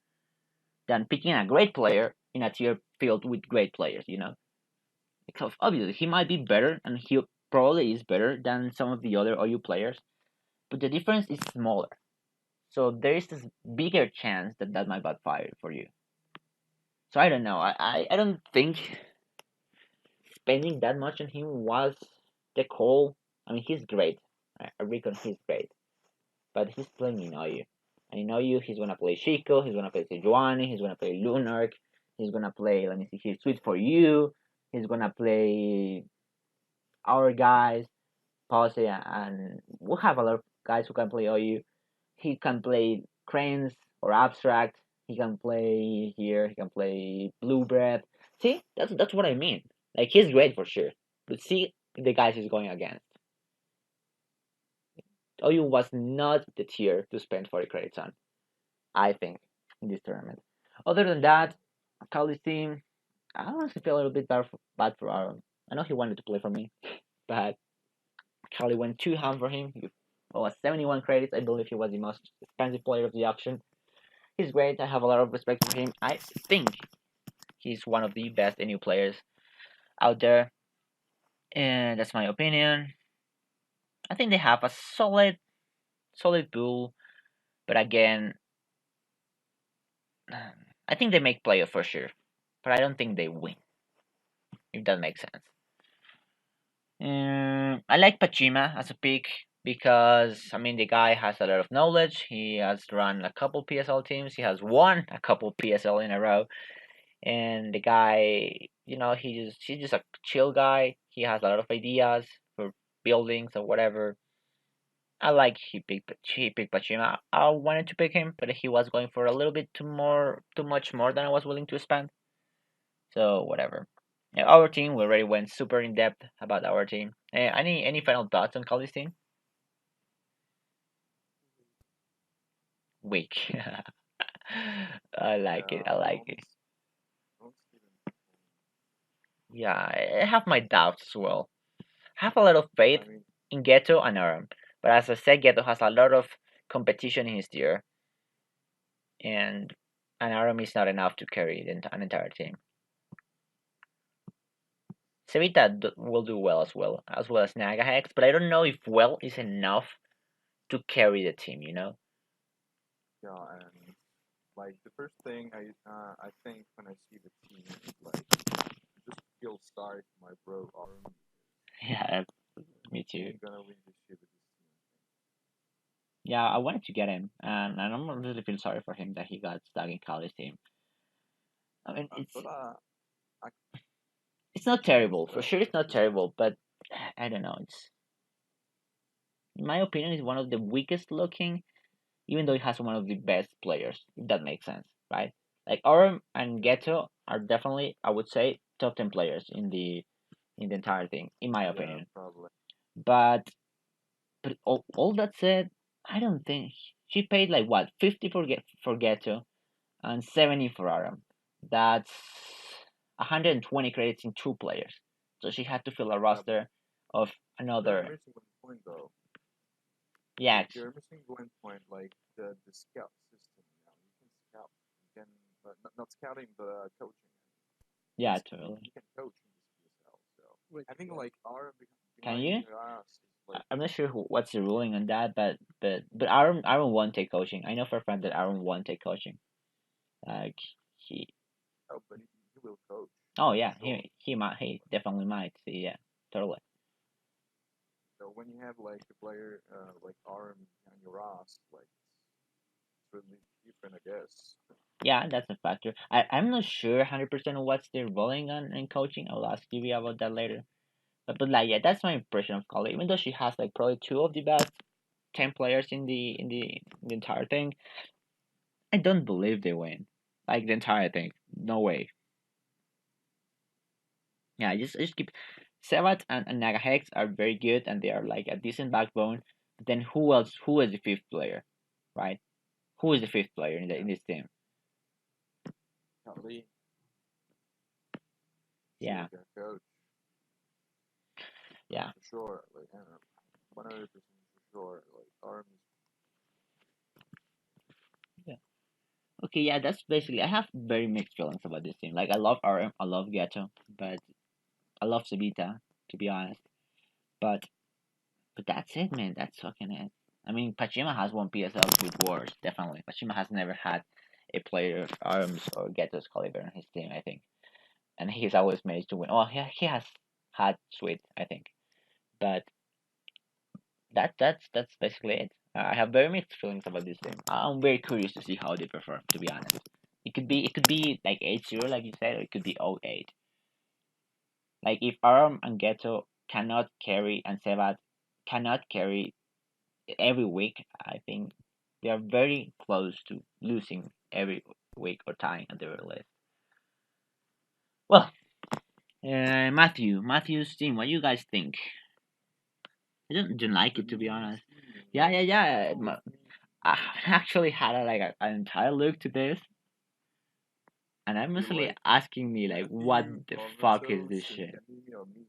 than picking a great player in a tier filled with great players, you know? Because obviously he might be better, and he probably is better than some of the other OU players, but the difference is smaller. So there is this bigger chance that that might backfire for you. So I don't know. I don't think spending that much on him was the call. I mean, he's great. I reckon he's great. But he's playing in OU. And in OU, he's gonna play Chico, he's gonna play Sejuani, he's gonna play Lunark, he's gonna play, let me see here, Sweet for You, he's gonna play our guys, Pause, and we'll have a lot of guys who can play OU. He can play Cranes or Abstract, he can play here, he can play Blue Breath. See, that's what I mean. Like, he's great for sure. But see the guys he's going against. OU was not the tier to spend 40 credits on. I think, in this tournament. Other than that, Kali's team, I honestly feel a little bit bad for Aaron. I know he wanted to play for me, but Kali went too ham for him. He was 71 credits. I believe he was the most expensive player of the auction. He's great. I have a lot of respect for him. I think he's one of the best NU players out there, and that's my opinion. I think they have a solid pool, but again, I think they make playoff for sure, but I don't think they win. If that makes sense. I like Pachima as a pick because I mean the guy has a lot of knowledge. He has run a couple PSL teams. He has won a couple PSL in a row, and the guy, he's just a chill guy. He has a lot of ideas for buildings or whatever. I like he picked Pachima. I wanted to pick him, but he was going for a little bit too much more than I was willing to spend. So whatever. Yeah, our team, we already went super in depth about our team. Any final thoughts on Kali's team? Weak. I like it. Yeah, I I like it. don't even. Yeah, I have my doubts as well. I have a lot of faith I mean, in Ghetto and Aram, but as I said, Ghetto has a lot of competition in his tier, and Aram is not enough to carry an entire team. Sevita will do well as well as Nagahex, but I don't know if well is enough to carry the team. yeah, and like the first thing I think when I see the team is like just feel sorry for my bro Arm. Yeah, me He too. ain't gonna win this shit with this team. Yeah, I wanted to get him, and I don't really feel sorry for him that he got stuck in Cali's team. I mean, it's But I it's not changed terrible for the sure. It's not the system. terrible, but I don't know. It's in my opinion, it's one of the weakest looking, even though it has one of the best players. If that makes sense, right? Like Orm and Ghetto are definitely, I would say, top 10 players in the entire thing, in my Yeah, opinion. probably. But all that said, I don't think she paid like what 50 for Ghetto and 70 for Aram. That's 120 credits in two players. So she had to fill a Yeah, roster of you're another. missing one point though. Yeah, You're missing one point, like the scout system. You can scout. You can not scouting, but coaching. yeah, totally. You can coach in this PSL. So Wait, I think what? like our Can behind you? us is like I'm not sure what's the ruling on that, but Aaron won't take coaching. I know for a fact that Aaron won't take coaching. Like he. oh, but he will coach Oh for yeah, sure. he definitely might. See, yeah, totally. So when you have like a player like Arm on your Ross, like it's really different, I guess. Yeah, that's a factor. I'm not sure 100% of what's their ruling on in coaching. I'll ask you about that later. But like yeah, that's my impression of Kali. Even though she has like probably two of the best 10 players in the entire thing, I don't believe they win. Like the entire thing. No way. Yeah, just keep Sevat and Nagahex are very good and they are like a decent backbone. But then who else? Who is the fifth player, right? Who is the fifth player in Yeah, this team? Kali, Yeah, she can coach yeah, for sure. Like I don't know, 100% for sure. Like Arm is yeah. Okay, yeah, that's basically. I have very mixed feelings about this team. Like I love RM, I love Ghetto, but I love Sabita to be honest. But but that's it, man. That's fucking it. I mean, Pachima has won PSLs with wars, definitely. Pachima has never had a player of arms or Ghetto's caliber on his team, I think. And he's always managed to win. Oh, he has had Sweet, I think. But that's basically it. I have very mixed feelings about this team. I'm very curious to see how they perform, to be honest. It could be like 8-0, like you said, or it could be 0-8. Like if Aram and Ghetto cannot carry and Sevat cannot carry every week, I think they are very close to losing every week or tying at the very least. Well, Matthew's team. What do you guys think? I don't like the it to be new honest. team. Yeah, Like yeah, it's yeah. always me. I actually had an entire look to this, and I'm You're mostly like asking me like, what Matthew, the fuck is this Comatose, and shit? Camille or me.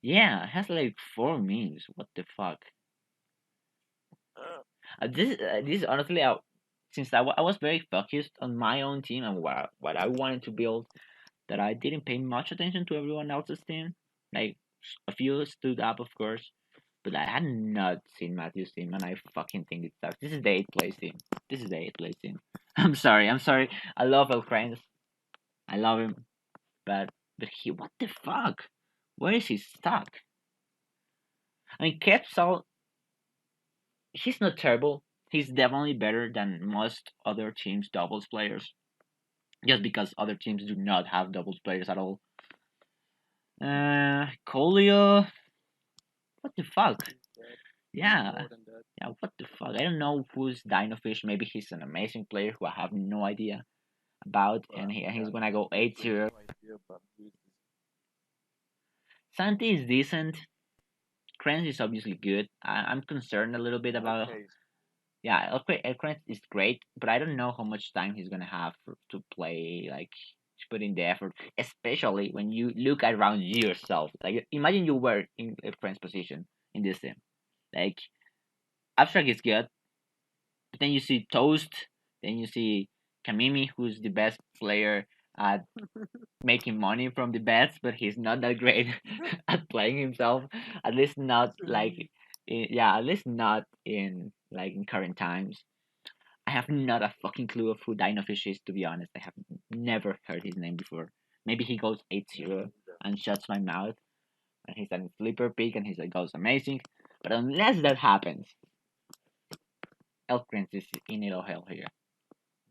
Yeah, it has like four memes. What the fuck? This honestly, since I was very focused on my own team and what I wanted to build, that I didn't pay much attention to everyone else's team. Like a few stood up, of course, but I had not seen Matthew's team, and I fucking think it sucks. This is the eighth place team. This is the eighth place team. I'm sorry. I'm sorry. I love Elcrans. I love him, but he, what the fuck? Where is he stuck? I mean, Quetzal, he's not terrible. He's definitely better than most other teams' doubles players. Just because other teams do not have doubles players at all. Colio, what the fuck? He's dead. He's Yeah, more than dead. yeah, what the fuck? I don't know who's Dinofish. Maybe he's an amazing player who I have no idea about, and But he's yeah, gonna go there's 8 like 0. no idea about who is this. Santi is decent. Krenz is obviously good. I'm concerned a little bit Yeah, about. okay. Yeah, Krenz is great, but I don't know how much time he's gonna have to play, like, to put in the effort, especially when you look around yourself. Like, imagine you were in a Krenz position in this team. Like, Abstract is good, but then you see Toast, then you see Kamimi, who's the best player at making money from the bets, but he's not that great at playing himself. At least not like, yeah, at least not in like in current times. I have not a fucking clue of who Dinofish is, to be honest. I have never heard his name before. Maybe he goes 8-0 and shuts my mouth, and he's a sleeper pick, and he's like goes amazing. But unless that happens, Elkrins is in it or hell here,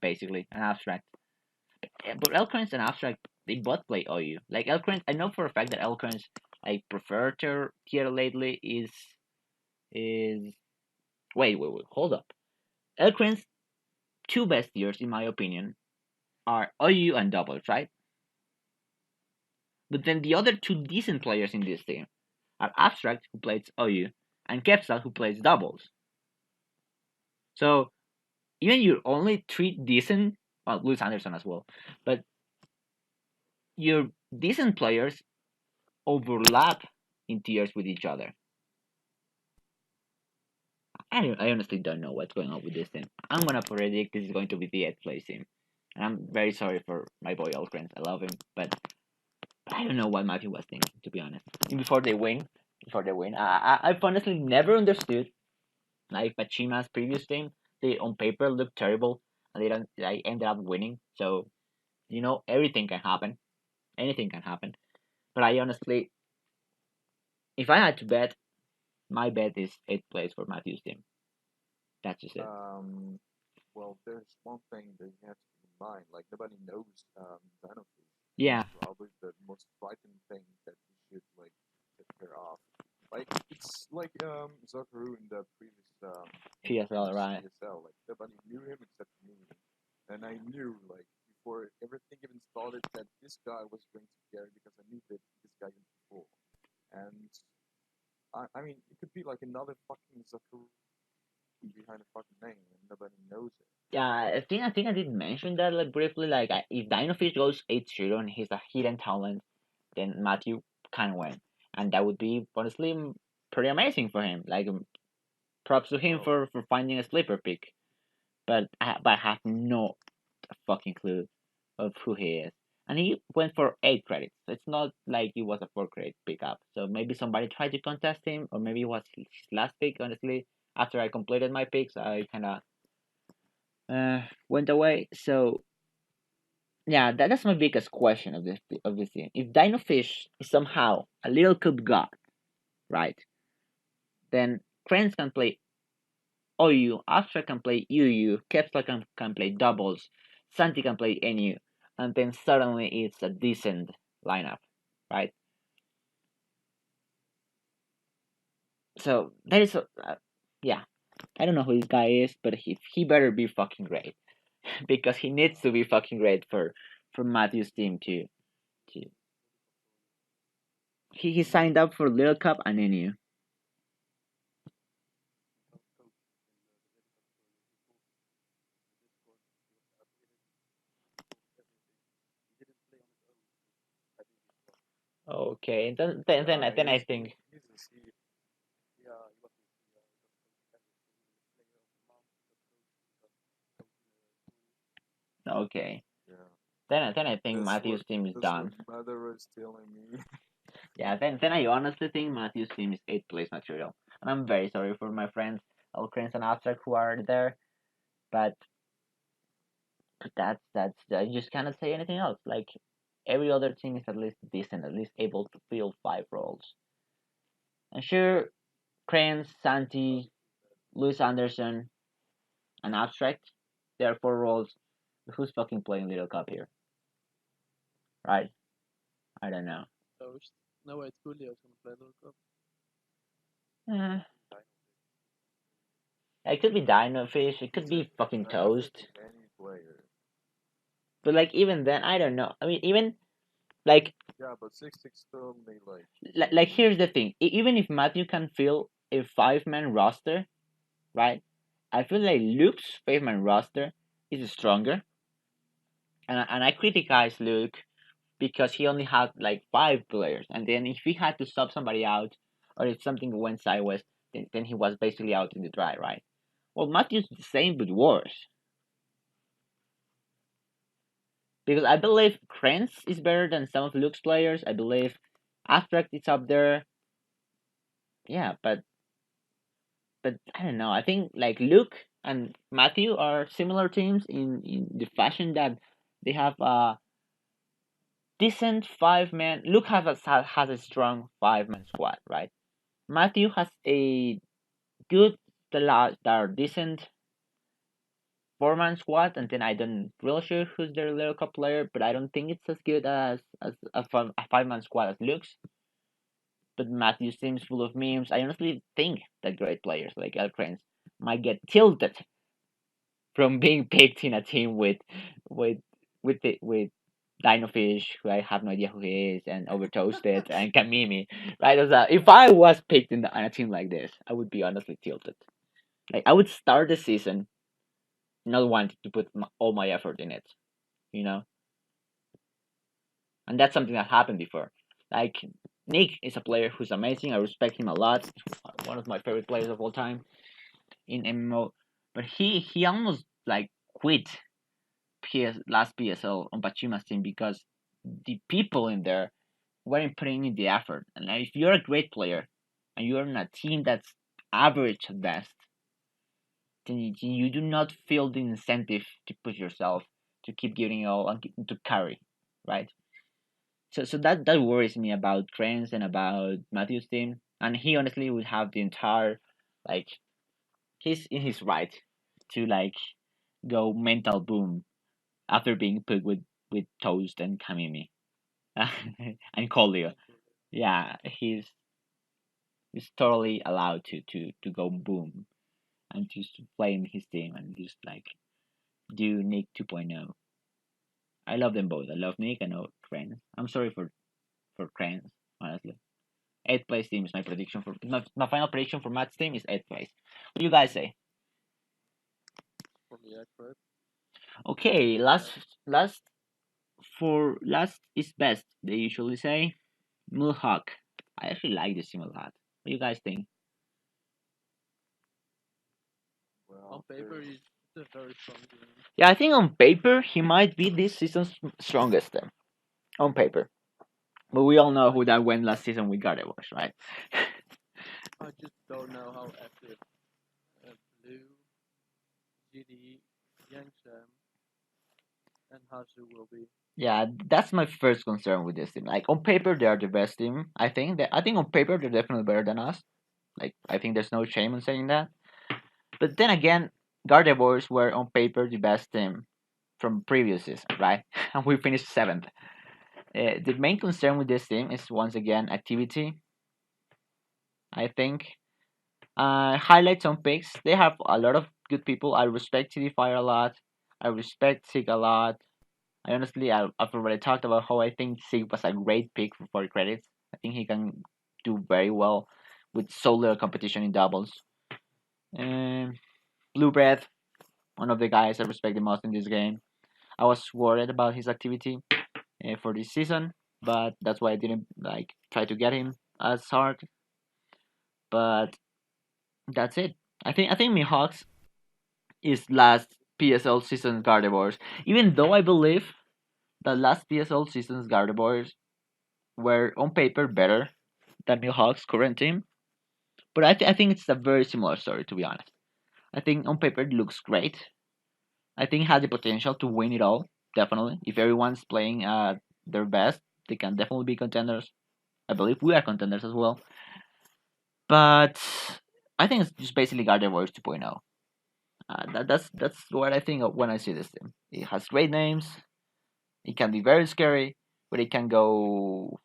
basically, an abstract. But Elkrins and abstract, they both play OU. Like Elkrins, I know for a fact that Elkrins, like prefer tier lately is wait, hold up. Elkrins two best tiers in my opinion are OU and doubles, right? But then the other two decent players in this team are Abstract, who plays OU, and Kepsal, who plays doubles. So even your only three decent, well, Louis Anderson as well, but your decent players overlap in tiers with each other. I honestly don't know what's going on with this team. I'm gonna predict this is going to be the 8th place team. And I'm very sorry for my boy Alcrans. I love him, but I don't know what Matthew was thinking, to be honest. And before they win, I've honestly never understood like Pachima's previous team. They on paper looked terrible, and they ended up winning. So everything can happen, anything can happen. But I honestly, if I had to bet, my bet is 8th place for Matthew's team. That's just it. Well, there's one thing that you have to keep in mind. Like nobody knows Xenophage. Yeah, It's probably the most frightening thing that you should like take care of. Like it's like Zakaru in the previous PSL, right? PSL. Like nobody knew him except me, and I knew like before everything even started that this guy was going to carry because I knew that this guy was before. And I mean, it could be like another fucking Zakaru behind a fucking name, and nobody knows it. Yeah, I think I did mention that like briefly. Like if Dinofish goes 8-0 and he's a hidden talent, then Matthew can win, and that would be honestly pretty amazing for him. Like props to him Well, for finding a sleeper pick. But I have no fucking clue of who he is. And he went for 8 credits. It's not like it was a 4 credit pickup. So maybe somebody tried to contest him, or maybe it was his last pick. Honestly, after I completed my picks, I kind of went away. So yeah, that's my biggest question of this thing. If Dino Fish is somehow a little cup god, right? Then Krenz can play OU, Astra can play UU, Kepler can play doubles, Santi can play NU, and then suddenly it's a decent lineup, right? So that is, yeah, I don't know who this guy is, but he better be fucking great because he needs to be fucking great for Matthew's team to he signed up for Little Cup and NU. Okay, then I think he's he, yeah, he was okay. yeah. Then I think That's what Matthew's team is that's what done. mother was telling me. Yeah, then I honestly think Matthew's team is 8th place material, and I'm very sorry for my friends, all friends and Abstract who are there, but that's I just cannot say anything else. Like every other team is at least decent, at least able to fill 5 roles. And sure, Cranes, Santi, Luis Anderson, and Abstract, there are 4 roles. Who's fucking playing Little Cup here, right? I don't know. Toast. No way, Julio's gonna play Little Cup. Eh, it could be Dino Fish, it could be fucking I think Toast. any player. But like even then, I don't know. I mean, even like Yeah, but 6-6 still may like here's the thing. Even if Matthew can fill a 5-man roster, right? I feel like Luke's 5-man roster is stronger, and I criticize Luke because he only had like 5 players, and then if he had to sub somebody out, or if something went sideways, then he was basically out in the dry, right? Well, Matthew's the same but worse because I believe Krantz is better than some of Luke's players. I believe Abstract is up there, yeah, but I don't know. I think like Luke and Matthew are similar teams in the fashion that they have a decent 5-man. Luke has a strong 5-man squad, right? Matthew has a good, that are decent 4-man squad, and then I don't really sure who's their little cup player, but I don't think it's as good as a 5-man squad as Luke's. But Matthew seems full of memes. I honestly think that great players like Elcrans might get tilted from being picked in a team with with Dino Fish, who I have no idea who he is, and Overtoasted and Kamimi, right? If I was picked on a team like this, I would be honestly tilted. Like I would start the season not wanting to put all my effort in it, you know, and that's something that happened before. Like Nick is a player who's amazing. I respect him a lot. He's one of my favorite players of all time in MMO, but he almost like quit last PSL on Pachima's team because the people in there weren't putting in the effort. And if you're a great player and you're on a team that's average at best, then you do not feel the incentive to push yourself, to keep giving it all, and to carry, right? So that worries me about Trends and about Matthew's team. And he honestly would have the entire, like, he's in his right to like go mental boom after being put with Toast and Kamimi and Kolio. Yeah, he's totally allowed to go boom and just play in his team and just like do Nick 2.0. I love them both. I love Nick. I know Crane. I'm sorry for Cranes, honestly. Eighth place team is my prediction for my final prediction for Matt's team is eighth place. What do you guys say? For me, accurate. Okay, last is best. They usually say Mulhawk. I actually like this team a lot. What do you guys think? On Well, paper, it's a very strong team. Yeah, I think on paper he might be this season's strongest team. On paper. But we all know I who that went last season with Garde was, right? I just don't know how active Blue, GD, Yangsam, and Hazu will be. Yeah, that's my first concern with this team. Like on paper, they are the best team. I think on paper they're definitely better than us. Like I think there's no shame in saying that. But then again, Gardevoirs were on paper the best team from previous season, right? And we finished seventh. The main concern with this team is once again activity. I think highlights on picks. They have a lot of good people. I respect TD Fire a lot. I respect Sig a lot. I've already talked about how I think Sig was a great pick for credits. I think he can do very well with so little competition in doubles. Um, Blue Breath, one of the guys I respect the most in this game. I was worried about his activity for this season, but that's why I didn't like try to get him as hard. But that's it. I think Mihawks is last PSL season Gardevoirs. Even though I believe the last PSL season's Gardevoirs were on paper better than Mihawks' current team, but I think it's a very similar story to be honest. I think on paper it looks great. I think it has the potential to win it all. Definitely, if everyone's playing at their best, they can definitely be contenders. I believe we are contenders as well. But I think it's just basically Gardevoirs 2.0. That's what I think of when I see this team. It has great names. It can be very scary, but it can go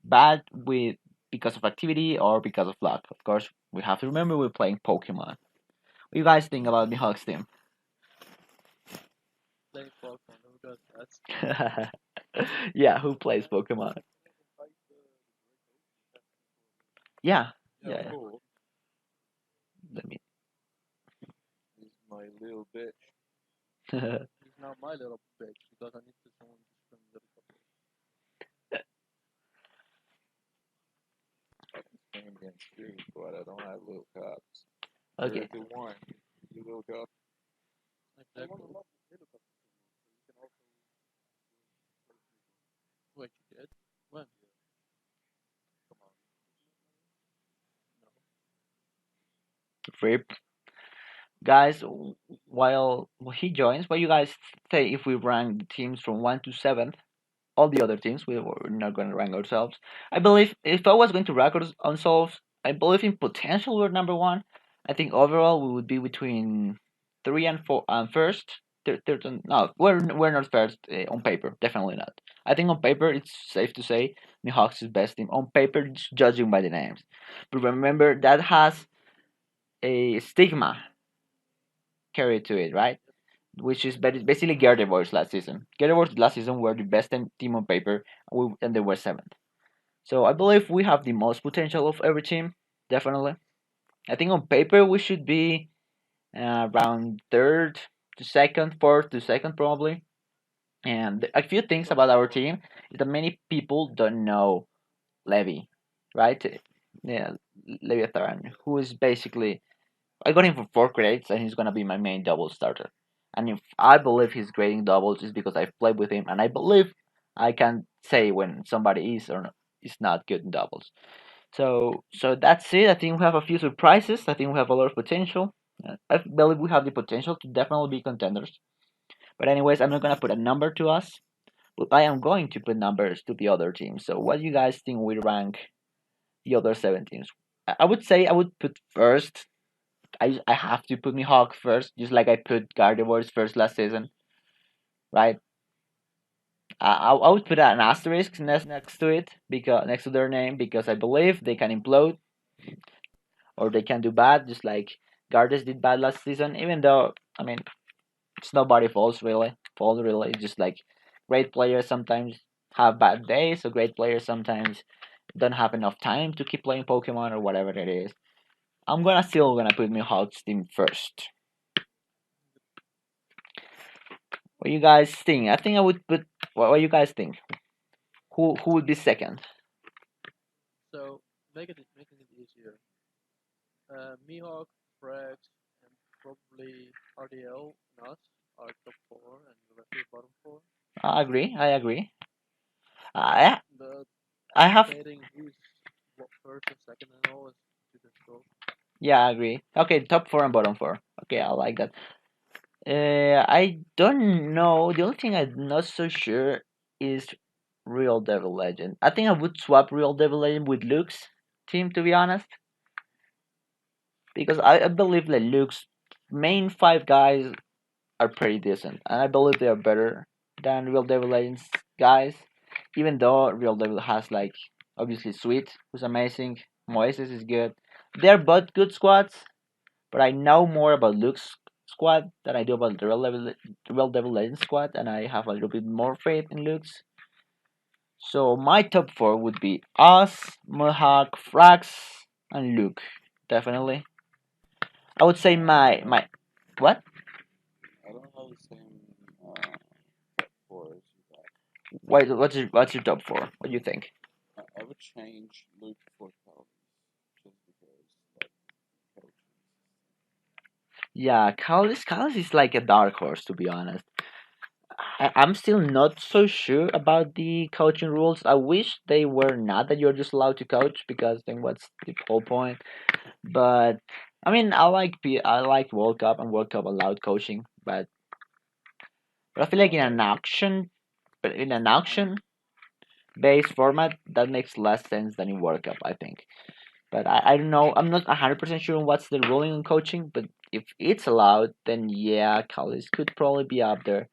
bad with because of activity or because of luck. Of course, we have to remember we're playing Pokemon. What do you guys think about the Hawks team? Playing Pokemon, who does that? Yeah, who plays Pokemon? Yeah, yeah, yeah. cool. Let me. He's my little bitch. He's now my little bitch because I need to someone to spend a little couple. I can swing against you, but I don't have little cops. Okay. You're the one. You little cop. Exactly. Wait, you did? When? Come on. No. Rip. Guys, while he joins, what you guys say if we rank the teams from 1 to 7? All the other teams, we're not going to rank ourselves. I believe if I was going to rank ourselves, I believe in potential we're number 1. I think overall we would be between 3 and 4 and first. No, we're not first on paper. Definitely not. I think on paper it's safe to say Mihawks is best team on paper, just judging by the names. But remember that has a stigma carried to it, right? which is basically Gardevoir's last season. Gardevoir's last season were the best team on paper, and they were seventh. So I believe we have the most potential of every team, definitely. I think on paper we should be around third to second, fourth to second probably. And a few things about our team is that many people don't know Levy, right? Yeah, Leviathan, who is basically I got him for 4 grades, and he's gonna be my main double starter. And if I believe he's grading doubles, is because I've played with him, and I believe I can say when somebody is or is not good in doubles. So that's it. I think we have a few surprises. I think we have a lot of potential. I believe we have the potential to definitely be contenders. But anyways, I'm not gonna put a number to us, but I am going to put numbers to the other teams. So what do you guys think we rank the other 7 teams? I would say I would put first. I have to put Mihawk first, just like I put Gardevoir's first last season, right? I would put an asterisk next to it because next to their name because I believe they can implode or they can do bad, just like Gardes did bad last season. Even though I mean it's nobody fault really. It's just like great players sometimes have bad days, so great players sometimes don't have enough time to keep playing Pokemon or whatever it is. I'm gonna still gonna put Mihawk's team first. What you guys think? I think I would put. What you guys think? Who would be second? So making it easier. Mihawk, Frags, and probably RDL, Nuts are top four, and the rest is bottom four. I agree. I agree. I But I have. stating who's what first and second and all is too difficult. Yeah, I agree. Okay, top four and bottom four. Okay, I like that. I don't know. The only thing I'm not so sure is Real Devil Legend. I think I would swap Real Devil Legend with Luke's team to be honest, because I believe that Luke's main 5 guys are pretty decent, and I believe they are better than Real Devil Legends guys. Even though Real Devil has like obviously Sweet, who's amazing, Moises is good. They're both good squads, but I know more about Luke's squad than I do about the Real Devil Legends squad, and I have a little bit more faith in Luke's. So my top four would be us, Mohawk, Frax, and Luke. Definitely. I would say my what? I don't have the same top four as you got. What's your top four? What do you think? I would change Luke for Calvin's just because like coaching. Yeah, Callis is like a dark horse to be honest. I'm still not so sure about the coaching rules. I wish they were not that you're just allowed to coach because then what's the whole point? But I mean, I like World Cup and World Cup allowed coaching, but I feel like in an auction based format that makes less sense than in World Cup. I think, but I don't know. I'm not 100% sure on what's the ruling on coaching. But if it's allowed, then yeah, Callis could probably be up there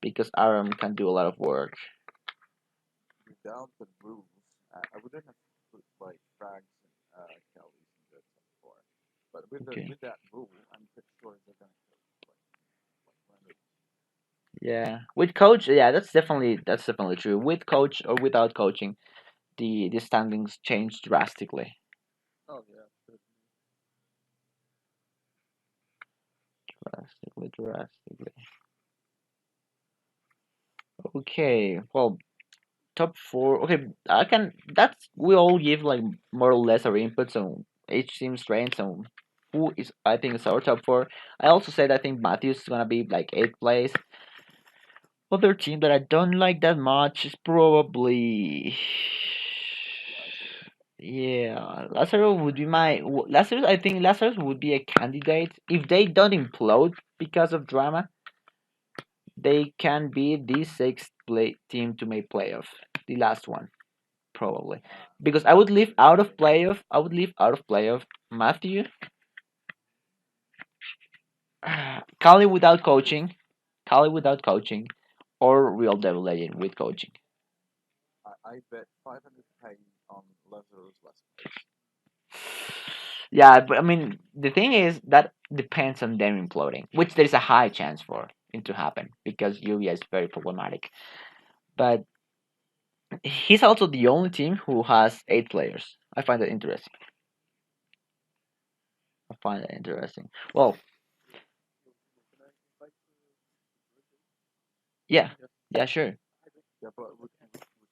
because Aram can do a lot of work. Without the rules, I wouldn't have put like Frags and Kelly's in the top four. But Okay. with that rule, I'm pretty sure they're gonna coach like random. Yeah, with coach, yeah, that's definitely true. With coach or without coaching, the standings change drastically. Oh yeah, certainly. Drastically. Okay, well, top four. Okay, I can. That's we all give like more or less our inputs on each team's strengths and who is I think is our top four. I also said I think Matthews is gonna be like eighth place. Other team that I don't like that much is probably yeah, Lazarus would be Lazarus. I think Lazarus would be a candidate if they don't implode because of drama. They can be the sixth team to make playoff, the last one probably, because I would leave out of playoff. I would leave out of playoff Matthew, Kali without coaching, or Real Devil Legend with coaching. I bet 500K on Lazarus last place. Yeah, but I mean the thing is that depends on them imploding, which there is a high chance for. into happen because Yuya is very problematic. But he's also the only team who has 8 players. I find that interesting. I find that interesting. Well, Can I invite you? yeah, Yes. yeah, sure. Yeah, but we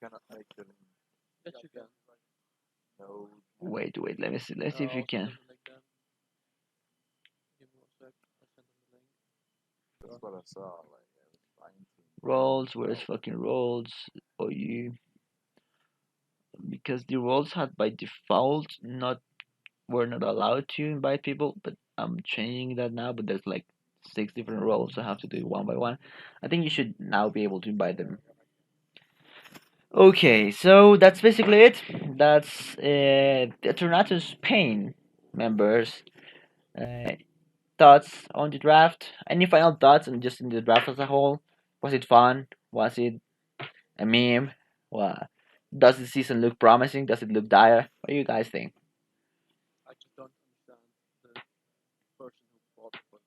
cannot make them Yes, you can. know. Wait. Let me see. Let's see if you I'll send can. them the link then. Give me 1 sec. I send them the link. That's what I saw. Like I was trying to. Roles. Where's fucking roles? Oh, you. Because the roles had by default not we're not allowed to invite people, but I'm changing that now. But there's like 6 different roles, so I have to do it one by one. I think you should now be able to invite them. Okay, so that's basically it. That's the Eternatus Pain members. Uh, Thoughts on the draft? Any final thoughts on just in the draft as a whole? Was it fun? Was it a meme? What? Does the season look promising? Does it look dire? What do you guys think? I just don't understand the person who bought for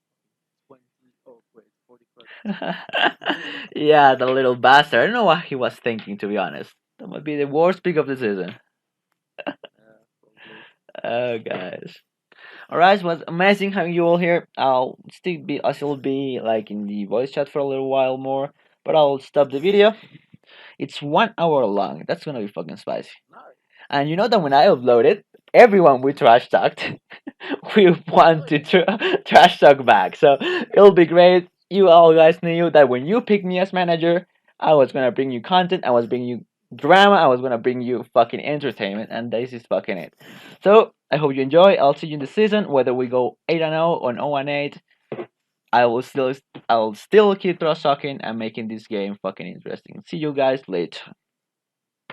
20. Oh, wait, 40 credits. Yeah, the little bastard. I don't know what he was thinking, to be honest. That might be the worst pick of the season. Yeah, probably. Oh, guys. Alright, it was amazing having you all here. I'll still be like in the voice chat for a little while more, but I'll stop the video. It's 1 hour long. That's gonna be fucking spicy. Nice. And you know that when I upload it, everyone we trash talked, we want to trash talk back. So it'll be great. You all guys knew that when you picked me as manager, I was gonna bring you content. I was bringing you drama. I was gonna bring you fucking entertainment, and this is fucking it. So I hope you enjoy. I'll see you in the season. Whether we go 8-0 or 0-8, I will still I'll still keep trash talking and making this game fucking interesting. See you guys later.